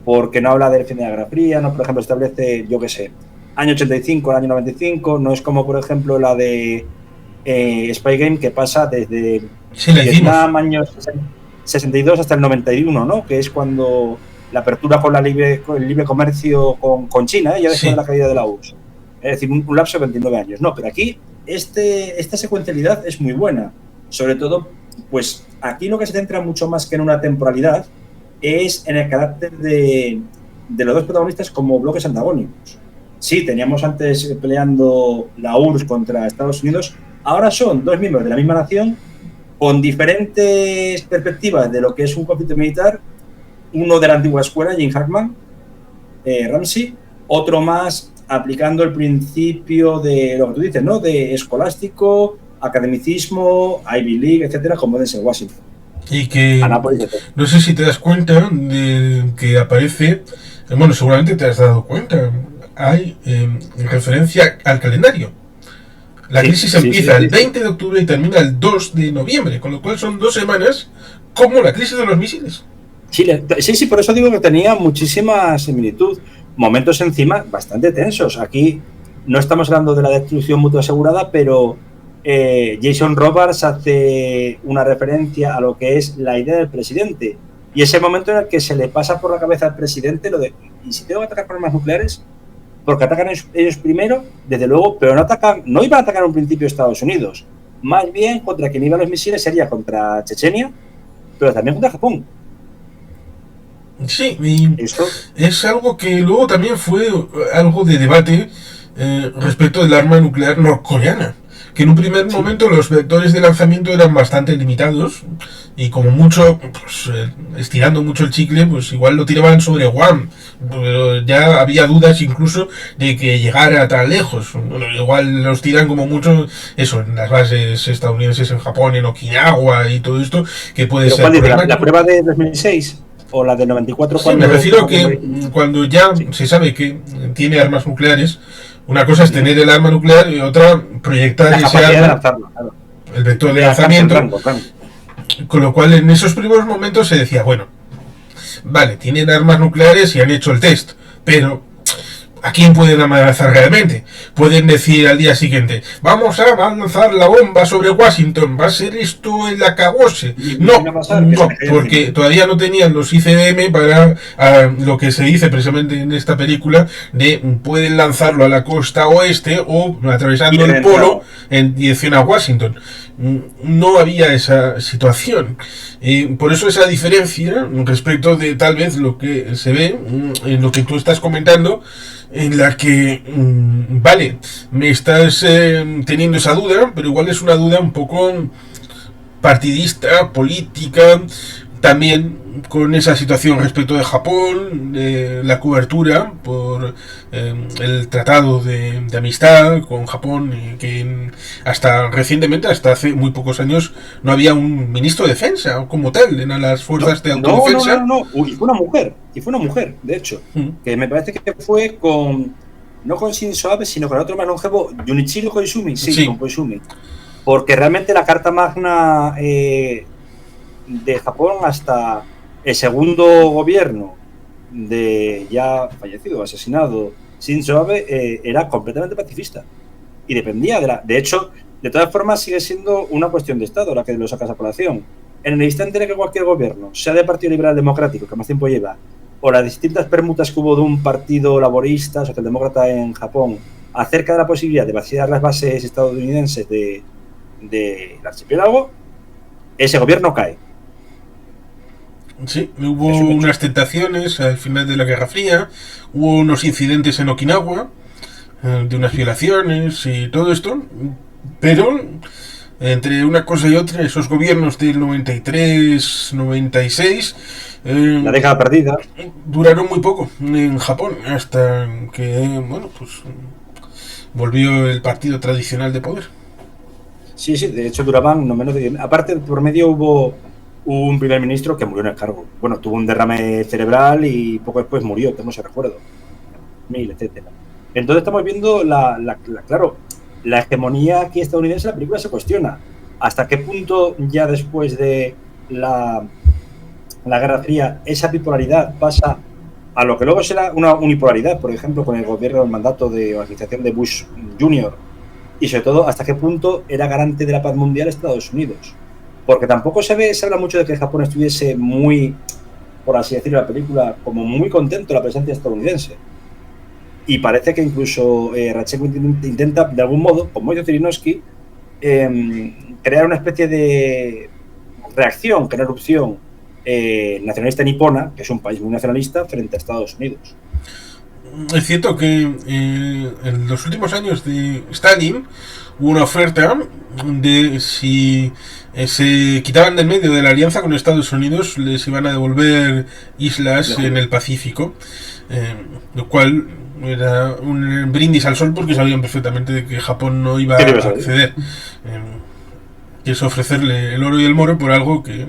porque no habla del fin de la Guerra Fría, no, por ejemplo, establece, yo qué sé, año 85 al año 95, no es como, por ejemplo, la de Spy Game, que pasa desde Vietnam, años 62 hasta el 91, ¿no? Que es cuando la apertura con el libre comercio con China, ya después de la caída de la URSS. Es decir, un lapso de 29 años. No, pero aquí esta secuencialidad es muy buena. Sobre todo, pues aquí lo que se centra mucho más que en una temporalidad es en el carácter de los dos protagonistas como bloques antagónicos. Sí, teníamos antes peleando la URSS contra Estados Unidos, ahora son dos miembros de la misma nación con diferentes perspectivas de lo que es un conflicto militar, uno de la antigua escuela, Jim Hackman, Ramsey, otro más aplicando el principio de lo que tú dices, ¿no? De escolástico, academicismo, Ivy League, etcétera, como Denzel Washington. Y que no sé si te das cuenta de que aparece, bueno, seguramente te has dado cuenta, hay referencia al calendario. La crisis empieza el 20 de octubre y termina el 2 de noviembre, con lo cual son 2 semanas como la crisis de los misiles. Sí, por eso digo que tenía muchísima similitud. Momentos encima bastante tensos. Aquí no estamos hablando de la destrucción mutua asegurada, pero Jason Robards hace una referencia a lo que es la idea del presidente. Y ese momento en el que se le pasa por la cabeza al presidente lo de, ¿y si tengo que atacar con armas nucleares? Porque atacan ellos primero, desde luego, pero no iban a atacar en un principio Estados Unidos. Más bien, contra quien iban los misiles sería contra Chechenia, pero también contra Japón. Sí, y es algo que luego también fue algo de debate respecto del arma nuclear norcoreana, que en un primer momento los vectores de lanzamiento eran bastante limitados y como mucho, pues estirando mucho el chicle, pues igual lo tiraban sobre Guam, pero ya había dudas incluso de que llegara tan lejos. Bueno, igual los tiran como mucho eso en las bases estadounidenses en Japón, en Okinawa y todo esto, que puede ser la prueba de 2006 o la del 94. Sí, me refiero que cuando ya se sabe que tiene armas nucleares, una cosa es tener el arma nuclear y otra proyectar ese arma, claro, el vector de lanzamiento, con lo cual en esos primeros momentos se decía, bueno, vale, tienen armas nucleares y han hecho el test, pero ¿a quién pueden amenazar realmente? Pueden decir al día siguiente, vamos a lanzar la bomba sobre Washington, va a ser esto el acabose. No, porque todavía no tenían los ICBM para lo que se dice precisamente en esta película, de pueden lanzarlo a la costa oeste o atravesando el polo en dirección a Washington. No había esa situación. Por eso esa diferencia respecto de tal vez lo que se ve en lo que tú estás comentando, en la que, vale, me estás teniendo esa duda, pero igual es una duda un poco partidista, política, también con esa situación respecto de Japón, la cobertura por el tratado de amistad con Japón, que hasta recientemente, hasta hace muy pocos años, no había un ministro de defensa como tal en las fuerzas de autodefensa. No, y fue una mujer, de hecho, que me parece que fue no con Shinzo Abe, sino con el otro más longevo, Junichiro Koizumi, con Koizumi, porque realmente la carta magna de Japón hasta el segundo gobierno de ya fallecido, asesinado Shinzo Abe, era completamente pacifista y dependía de hecho, de todas formas sigue siendo una cuestión de Estado la que lo sacas a colación. En el instante en el que cualquier gobierno, sea del Partido Liberal Democrático, que más tiempo lleva, o las distintas permutas que hubo de un partido laborista, socialdemócrata en Japón, acerca de la posibilidad de vaciar las bases estadounidenses del archipiélago, ese gobierno cae. Sí, hubo unas tentaciones al final de la Guerra Fría, hubo unos incidentes en Okinawa, de unas violaciones y todo esto, Pero entre una cosa y otra, esos gobiernos del 93, 96 La década perdida. duraron muy poco en Japón, hasta que, bueno, pues volvió el partido tradicional de poder. Sí, sí, de hecho duraban no menos de 10. Aparte, por medio hubo un primer ministro que murió en el cargo. Bueno, tuvo un derrame cerebral y poco después murió, tengo ese recuerdo. Etcétera. Entonces estamos viendo claro, la hegemonía aquí estadounidense, la película se cuestiona. ¿Hasta qué punto ya después de la Guerra Fría esa bipolaridad pasa a lo que luego será una unipolaridad, por ejemplo, con el gobierno, el mandato de organización de Bush Jr., y sobre todo hasta qué punto era garante de la paz mundial Estados Unidos? Porque tampoco se habla mucho de que Japón estuviese muy, por así decirlo, la película, como muy contento de la presencia estadounidense. Y parece que incluso Ratchenko intenta, de algún modo, como hizo Zirinovsky, crear una especie de reacción, que no erupción nacionalista nipona, que es un país muy nacionalista, frente a Estados Unidos. Es cierto que en los últimos años de Stalin hubo una oferta de si se quitaban del medio de la alianza con Estados Unidos, les iban a devolver islas en el Pacífico, lo cual era un brindis al sol porque sabían perfectamente de que Japón no iba a acceder. Que es ofrecerle el oro y el moro por algo que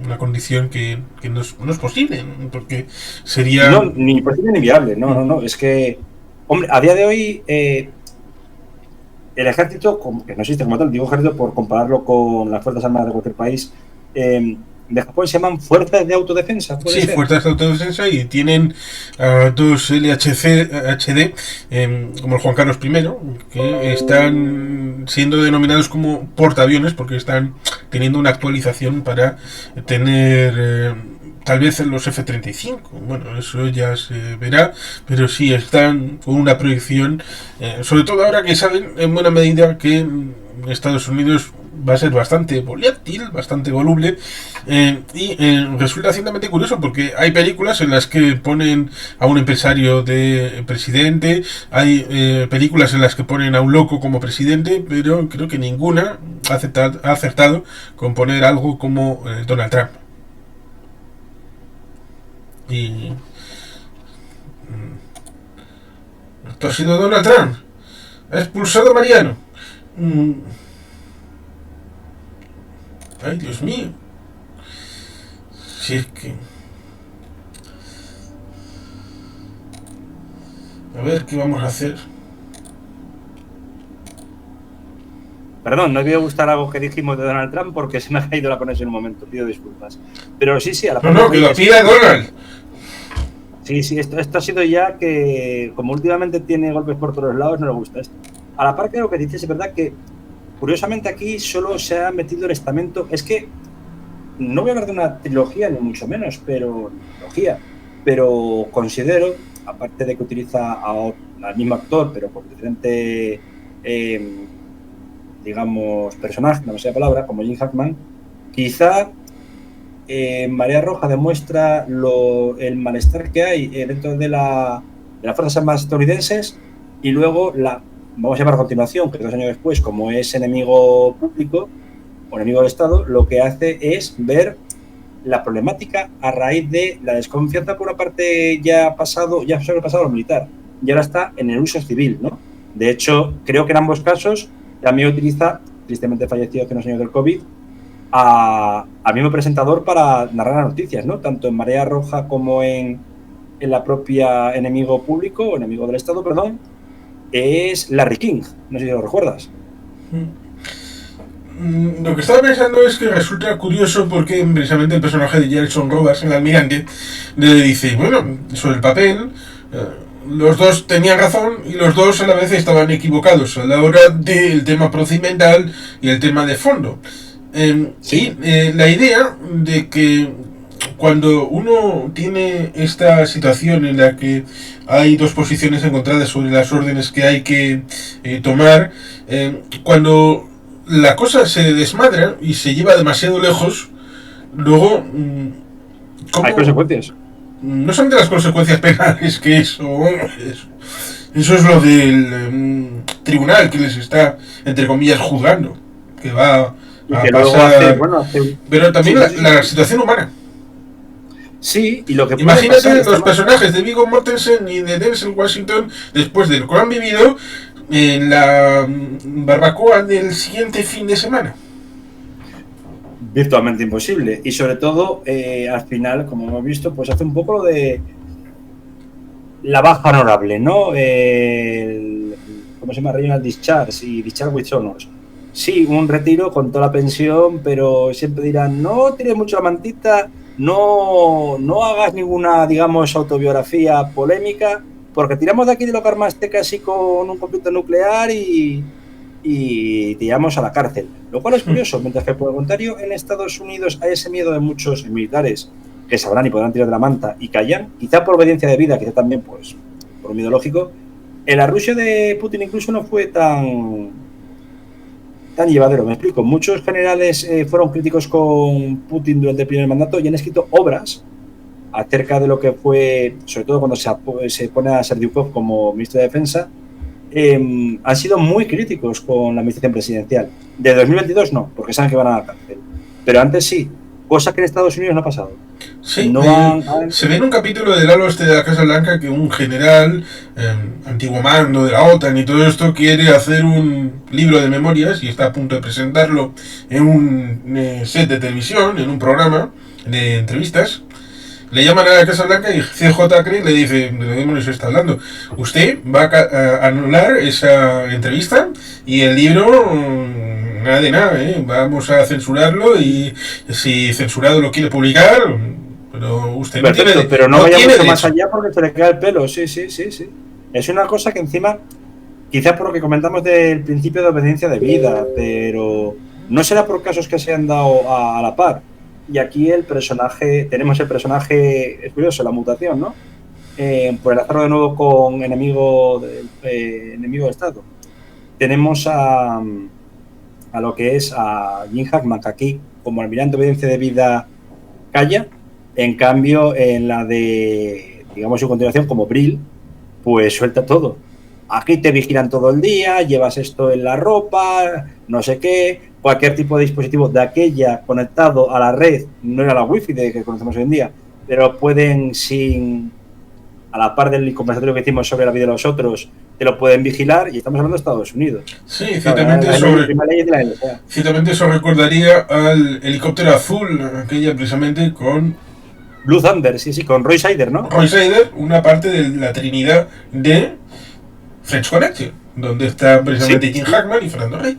una condición que no es posible, porque sería... No, ni posible ni viable, no, es que, hombre, a día de hoy el ejército, que no existe como tal, digo ejército por compararlo con las fuerzas armadas de cualquier país, de Japón se llaman fuerzas de autodefensa. Sí, ser? Fuerzas de autodefensa, y tienen dos LHC HD, como el Juan Carlos I, que están siendo denominados como portaaviones porque están teniendo una actualización para tener tal vez en los F-35. Bueno, eso ya se verá, pero sí están con una proyección, sobre todo ahora que saben en buena medida que Estados Unidos va a ser bastante volátil, bastante voluble, y resulta ciertamente curioso porque hay películas en las que ponen a un empresario de presidente, hay películas en las que ponen a un loco como presidente, pero creo que ninguna ha acertado con poner algo como Donald Trump. Y esto ha sido Donald Trump, ha expulsado a Mariano. Ay, Dios mío. Si es que... A ver, ¿qué vamos a hacer? Perdón, no me iba a gustar algo que dijimos de Donald Trump porque se me ha caído la conexión en un momento, pido disculpas. Pero sí, a la parte... No, que lo pida Donald. Sí, esto ha sido ya que, como últimamente tiene golpes por todos lados, no le gusta esto. A la par que lo que dices, es verdad que, curiosamente, aquí solo se ha metido el estamento. Es que no voy a hablar de una trilogía, ni mucho menos, pero considero, aparte de que utiliza al mismo actor, pero con diferente, digamos, personaje, no sé la palabra, como Jim Hackman, quizá Marea Roja demuestra el malestar que hay dentro de las Fuerzas Armadas estadounidenses, y luego vamos a llamar a continuación, que 2 años después, como es enemigo público o enemigo del Estado, lo que hace es ver la problemática a raíz de la desconfianza por una parte ya sobrepasado lo militar, y ahora está en el uso civil, ¿no? De hecho, creo que en ambos casos también utiliza, tristemente fallecido hace unos años del COVID, al mismo presentador para narrar las noticias, ¿no? Tanto en Marea Roja como en la propia enemigo público, o enemigo del Estado, perdón, es Larry King. No sé si lo recuerdas. Lo que estaba pensando es que resulta curioso porque precisamente el personaje de Jelson Roberts, el almirante, le dice, bueno, sobre el papel, los dos tenían razón y los dos a la vez estaban equivocados a la hora del tema procedimental y el tema de fondo. Sí. Y la idea de que cuando uno tiene esta situación en la que hay dos posiciones encontradas sobre las órdenes que hay que tomar, cuando la cosa se desmadra y se lleva demasiado lejos, luego hay consecuencias. No son de las consecuencias penales que eso Eso es lo del tribunal que les está, entre comillas, juzgando. Que va Y a que luego pasar. hace. Pero también Sí, sí, la situación humana. Sí, y lo que puede Imagínate pasar los personajes de Viggo Mortensen y de Denzel Washington después de lo que han vivido en la barbacoa del siguiente fin de semana. virtualmente imposible. Y sobre todo, al final, como hemos visto, pues hace un poco lo de la baja honorable, ¿no? ¿Cómo se llama? Regional Discharge y Discharge with Honors. Sí, un retiro con toda la pensión, pero siempre dirán, no tires mucho la mantita, no hagas ninguna, digamos, autobiografía polémica, porque tiramos de aquí de lo Carmaste casi con un conflicto nuclear y te llevamos a la cárcel. Lo cual es curioso, mientras que por el contrario en Estados Unidos hay ese miedo de muchos militares que sabrán y podrán tirar de la manta y callan, quizá por obediencia de vida, quizá también pues por un miedo lógico. En la Rusia de Putin incluso no fue tan llevadero, me explico. Muchos generales fueron críticos con Putin durante el primer mandato y han escrito obras acerca de lo que fue, sobre todo cuando se pone a Serdyukov como ministro de Defensa, han sido muy críticos con la administración presidencial. De 2022 no, porque saben que van a la cárcel. Pero antes sí, cosa que en Estados Unidos no ha pasado. Sí, No se ve en un capítulo del Halo de la Casa Blanca que un general, antiguo mando de la OTAN y todo esto, quiere hacer un libro de memorias y está a punto de presentarlo en un set de televisión, en un programa de entrevistas. Le llaman a la Casa Blanca y CJ Crane le dice, ¿de qué demonios está hablando? Usted va a anular esa entrevista y el libro, nada de nada, vamos a censurarlo y si censurado lo quiere publicar, pero usted no perfecto, tiene, pero no vaya tiene mucho más derecho. allá porque se le cae el pelo. Sí. Es una cosa que encima, quizás por lo que comentamos del principio de obediencia de vida, pero no será por casos que se han dado a la par. Y aquí tenemos el personaje, es curioso, la mutación, ¿no? Por enlazarlo de nuevo con enemigo del Estado. Tenemos a lo que es a Jim Hackman, que aquí, como almirante de obediencia de vida, calla. En cambio, en la de, digamos, su continuación, como Brill, pues suelta todo. Aquí te vigilan todo el día, llevas esto en la ropa, no sé qué, cualquier tipo de dispositivo de aquella conectado a la red, no era la wifi de que conocemos hoy en día, pero pueden, a la par del conversatorio que hicimos sobre la vida de los otros, te lo pueden vigilar y estamos hablando de Estados Unidos. Sí, Claro, ciertamente eso recordaría al helicóptero azul, aquella precisamente con Blue Thunder, sí, con Roy Scheider, ¿no? Roy Scheider, una parte de la trinidad de French Connection, donde está precisamente Jim Hackman y Fernando Rey.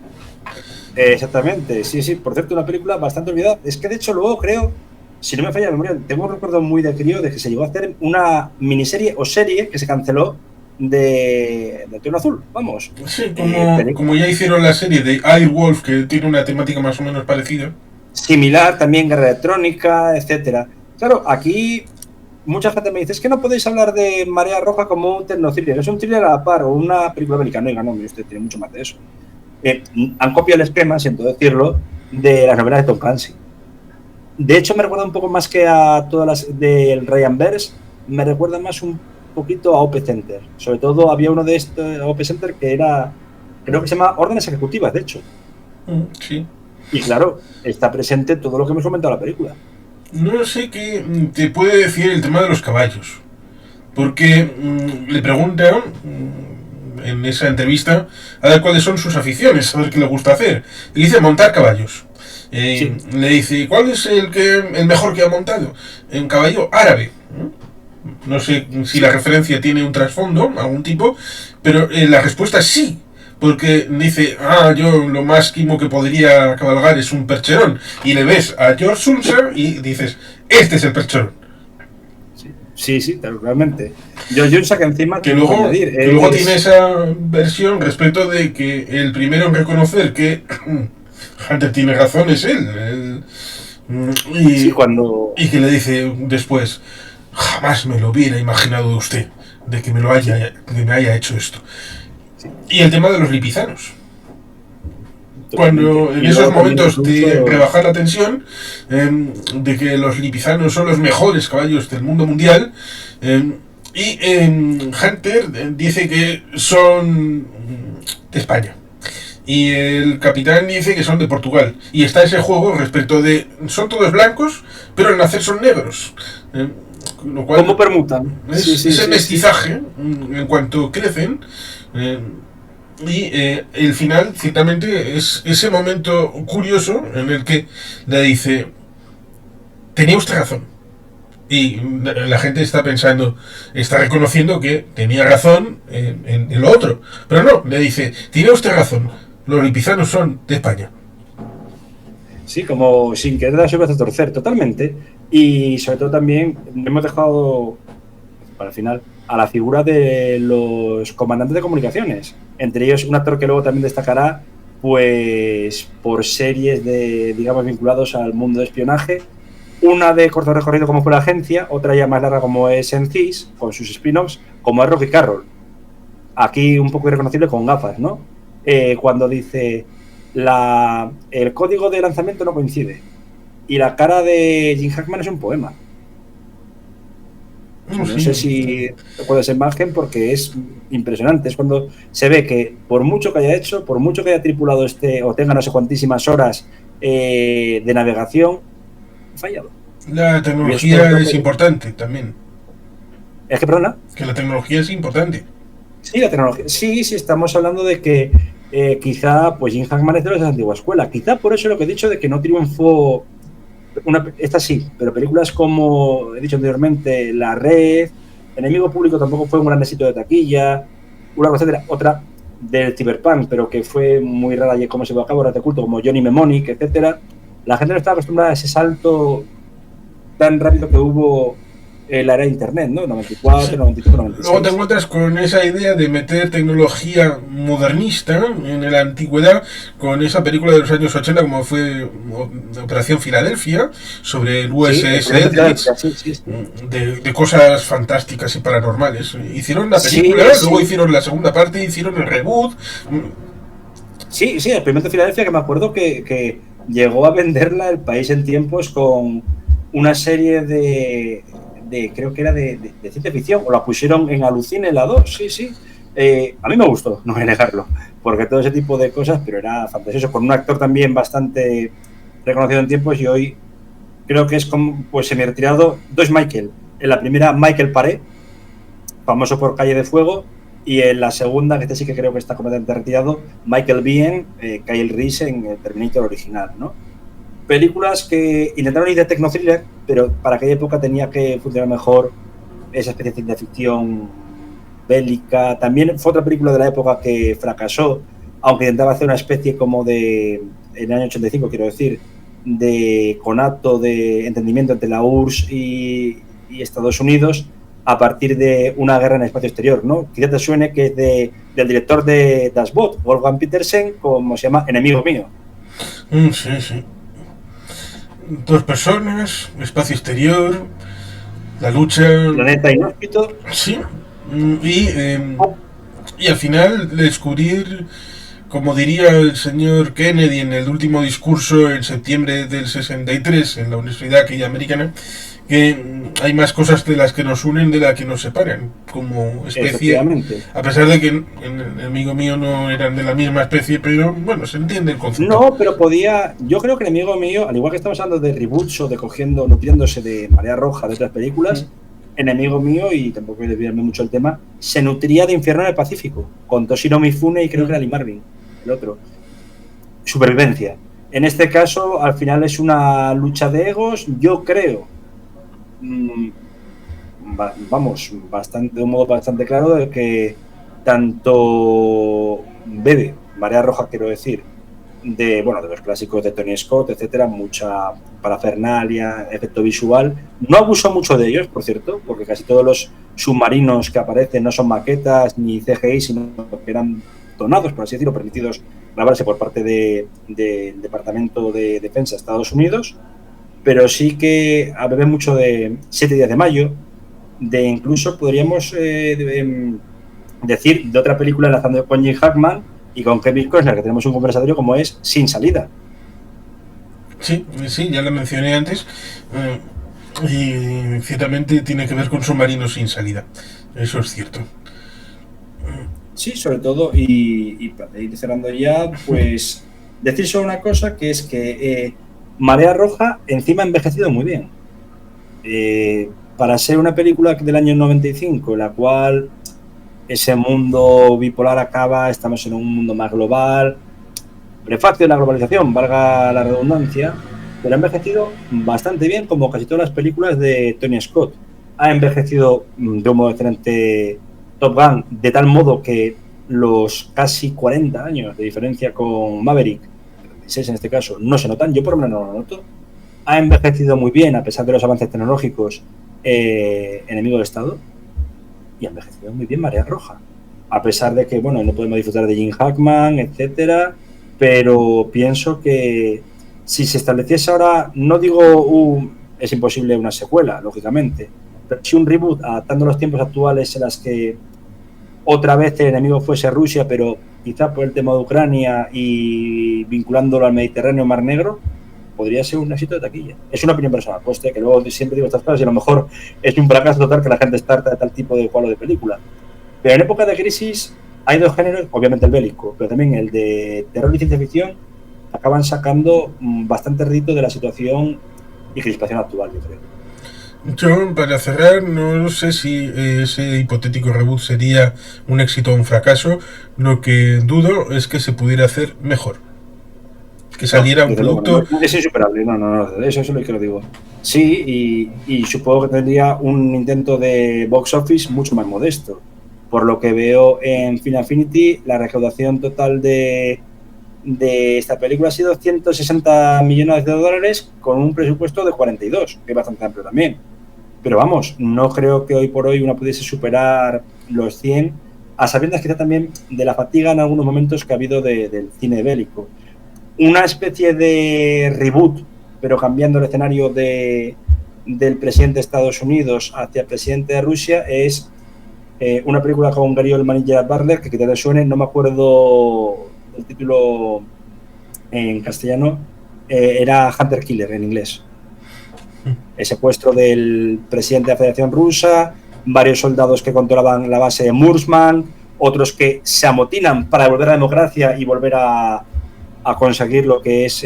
Exactamente, sí. Por cierto, una película bastante olvidada. Es que de hecho luego creo, si no me falla la memoria, tengo un recuerdo muy de crío de que se llegó a hacer una miniserie o serie que se canceló de Tono Azul, vamos. Sí, como ya hicieron la serie de Airwolf, que tiene una temática más o menos parecida. Similar, también guerra electrónica, etcétera. Claro, aquí mucha gente me dice, es que no podéis hablar de Marea Roja como un tecno-thriller, es un thriller a la par o una película americana. Oiga, no, usted tiene mucho más de eso. Han copiado el esquema, siento decirlo, de las novelas de Tom Clancy. De hecho, me recuerda un poco más que a todas las del Ryan Verse, me recuerda más un poquito a OP Center. Sobre todo había uno de estos, OP Center, que era, creo que se llama Órdenes Ejecutivas, de hecho. Sí. Y claro, está presente todo lo que hemos comentado en la película. No sé qué te puede decir el tema de los caballos. Porque le preguntan en esa entrevista a ver cuáles son sus aficiones, a ver qué le gusta hacer. Le dice montar caballos. Sí. Le dice, ¿cuál es el mejor que ha montado? Un caballo árabe. No sé si la referencia tiene un trasfondo, algún tipo, pero la respuesta es sí. Porque dice, yo lo más quimo que podría cabalgar es un percherón. Y le ves a George Sulzer y dices, este es el percherón. Sí, realmente. George Sulzer, que encima que luego tiene esa versión respecto de que el primero en reconocer que Hunter tiene razón es él. Y que le dice después, jamás me lo hubiera imaginado de usted, de que me haya hecho esto. Y el tema de los lipizanos. Cuando en esos momentos de rebajar la tensión, de que los lipizanos son los mejores caballos del mundo mundial, Y Hunter dice que son de España. Y el capitán dice que son de Portugal. Y está ese juego respecto de... Son todos blancos, pero al nacer son negros. Lo cual ¿Cómo permutan? ese mestizaje, en cuanto crecen. Y el final, ciertamente, es ese momento curioso en el que le dice: tenía usted razón. Y la gente está pensando, está reconociendo que tenía razón en lo otro. Pero no, le dice: tiene usted razón, los lipizanos son de España. Sí, como sin querer darse a torcer totalmente. Y sobre todo también hemos dejado para el final a la figura de los comandantes de comunicaciones. Entre ellos un actor que luego también destacará pues por series de, digamos, vinculados al mundo de espionaje. Una de corto recorrido como fue La Agencia, otra ya más larga como es Sencis, con sus spin-offs, como es Rocky Carroll. Aquí un poco irreconocible con gafas, ¿no? Cuando dice, el código de lanzamiento no coincide. Y la cara de Jim Hackman es un poema. No sé si recuerdas esa imagen porque es impresionante. Es cuando se ve que por mucho que haya hecho, por mucho que haya tripulado o tenga no sé cuantísimas horas de navegación, ha fallado. La tecnología es importante también. ¿Es que, perdona? Que la tecnología es importante. Sí, la tecnología. Sí, estamos hablando de que quizá pues Jim Hackman es de la antigua escuela. Quizá por eso lo que he dicho de que no triunfó. Esta sí, pero películas como he dicho anteriormente, La Red, Enemigo Público tampoco fue un gran éxito de taquilla, una cosa otra del Cyberpunk, pero que fue muy rara y cómo se llevó a cabo, ahora de culto, como Johnny Mnemonic, etcétera. La gente no estaba acostumbrada a ese salto tan rápido que hubo en la era de Internet, ¿no? 94, 95, 96. Luego te encuentras con esa idea de meter tecnología modernista en la antigüedad, con esa película de los años 80 como fue Operación Filadelfia, sobre el USS Eldridge, de cosas fantásticas y paranormales. Hicieron la película, luego hicieron la segunda parte, hicieron el reboot. Sí, el experimento de Filadelfia, que me acuerdo que llegó a venderla El País en tiempos con una serie de creo que era de ciencia ficción, o la pusieron en Alucine, la 2, sí. A mí me gustó, no voy a negarlo, porque todo ese tipo de cosas, pero era fantasioso, con un actor también bastante reconocido en tiempos, y hoy creo que es como, pues semi-retirado, dos Michael. En la primera, Michael Paré, famoso por Calle de Fuego, y en la segunda, que este sí que creo que está completamente retirado, Michael Biehn, Kyle Reese en el Terminator original, ¿no? Películas que intentaron ir de tecno-thriller, pero para aquella época tenía que funcionar mejor esa especie de ciencia ficción bélica. También fue otra película de la época que fracasó, aunque intentaba hacer una especie como de, en el año 85 quiero decir, de conato, de entendimiento entre la URSS y Estados Unidos a partir de una guerra en el espacio exterior, ¿no? Quizás te suene que es del director de Das Boot, Wolfgang Petersen, como se llama Enemigo Mío. Sí. Dos personas, espacio exterior, la lucha. Planeta inhóspito. Sí. Y al final descubrir, como diría el señor Kennedy en el último discurso en septiembre del 63 en la Universidad aquella americana, que hay más cosas de las que nos unen de las que nos separan como especie, a pesar de que en Enemigo Mío no eran de la misma especie, pero bueno, se entiende el concepto. No, pero yo creo que Enemigo Mío, al igual que estamos hablando de reboots o de nutriéndose de Marea Roja de otras películas, Enemigo Mío, y tampoco voy a desviarme mucho el tema, se nutría de Infierno en el Pacífico, con Toshiro Mifune y creo que era Lee Marvin, el otro. Supervivencia. En este caso, al final es una lucha de egos, yo creo, vamos, de un modo bastante claro, de que tanto bebe, Marea Roja quiero decir, de los clásicos de Tony Scott, etcétera, mucha parafernalia, efecto visual. No abuso mucho de ellos, por cierto, porque casi todos los submarinos que aparecen no son maquetas ni CGI, sino que eran donados, por así decirlo, permitidos grabarse por parte del Departamento de Defensa de Estados Unidos, pero sí que bebe mucho de 7 días de mayo, de incluso podríamos decir de otra película enlazando con Jim Hackman y con Kevin Costner, que tenemos un conversatorio como es Sin Salida. Sí, ya lo mencioné antes, y ciertamente tiene que ver con submarinos sin salida. Eso es cierto. Sí, sobre todo, y para ir cerrando ya, pues decir solo una cosa, que es que Marea Roja encima ha envejecido muy bien. Para ser una película del año 95, en la cual ese mundo bipolar acaba, estamos en un mundo más global, prefacio de la globalización, valga la redundancia, pero ha envejecido bastante bien, como casi todas las películas de Tony Scott. Ha envejecido de un modo excelente Top Gun, de tal modo que los casi 40 años de diferencia con Maverick, 36 en este caso, no se notan, yo por lo menos no lo noto. Ha envejecido muy bien, a pesar de los avances tecnológicos, Enemigo del Estado, y ha envejecido muy bien Marea Roja. A pesar de que, bueno, no podemos disfrutar de Jim Hackman, etcétera, pero pienso que si se estableciese ahora, no digo es imposible una secuela, lógicamente, pero si un reboot adaptando los tiempos actuales en las que otra vez el enemigo fuese Rusia, pero quizá por el tema de Ucrania y vinculándolo al Mediterráneo, Mar Negro, podría ser un éxito de taquilla. Es una opinión personal, coste, que luego siempre digo estas cosas y a lo mejor es un fracaso total que la gente está harta de tal tipo de cuadro de película. Pero en época de crisis hay dos géneros, obviamente el bélico, pero también el de terror y ciencia ficción, acaban sacando bastante rédito de la situación y crispación actual, yo creo. Yo, para cerrar, no sé si ese hipotético reboot sería un éxito o un fracaso. Lo que dudo es que se pudiera hacer mejor. Que saliera un producto... No, es insuperable, no, eso es lo que lo digo. Sí, y supongo que tendría un intento de box office mucho más modesto. Por lo que veo en Final Affinity, la recaudación total de esta película ha sido 160 millones de dólares con un presupuesto de 42, que es bastante amplio también. Pero vamos, no creo que hoy por hoy una pudiese superar los 100, a sabiendas quizá también de la fatiga en algunos momentos que ha habido del cine bélico. Una especie de reboot, pero cambiando el escenario del presidente de Estados Unidos hacia el presidente de Rusia, es una película con Gary Oldman y Gerard Butler, que te suene, no me acuerdo el título en castellano, era Hunter Killer en inglés. El secuestro del presidente de la Federación Rusa, varios soldados que controlaban la base de Murmansk, otros que se amotinan para volver a la democracia y volver a conseguir lo que es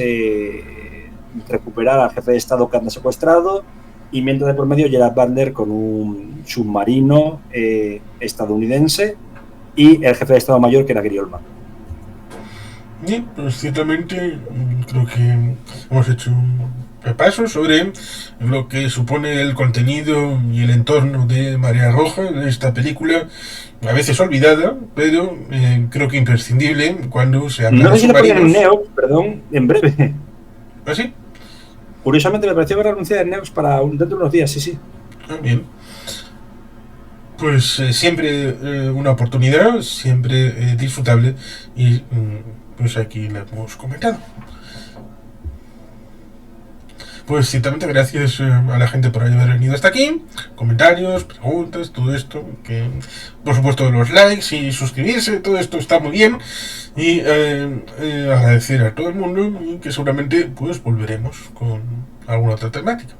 recuperar al jefe de Estado que han secuestrado, y mientras de por medio Gerard Butler con un submarino estadounidense y el jefe de Estado Mayor, que era Gary Oldman. Y pues ciertamente creo que hemos hecho un repaso sobre lo que supone el contenido y el entorno de Marea Roja, de esta película, a veces olvidada, pero creo que imprescindible cuando se habla de submarinos. No sé si lo ponen en Neox, perdón, en breve. ¿Ah, sí? Curiosamente me pareció ver anunciada en Neox para dentro de unos días, sí. Ah, bien. Pues siempre una oportunidad, siempre disfrutable, y pues aquí la hemos comentado. Pues ciertamente gracias a la gente por haber venido hasta aquí. Comentarios, preguntas, todo esto. Que, por supuesto, los likes y suscribirse, todo esto está muy bien. Y agradecer a todo el mundo y que seguramente pues volveremos con alguna otra temática.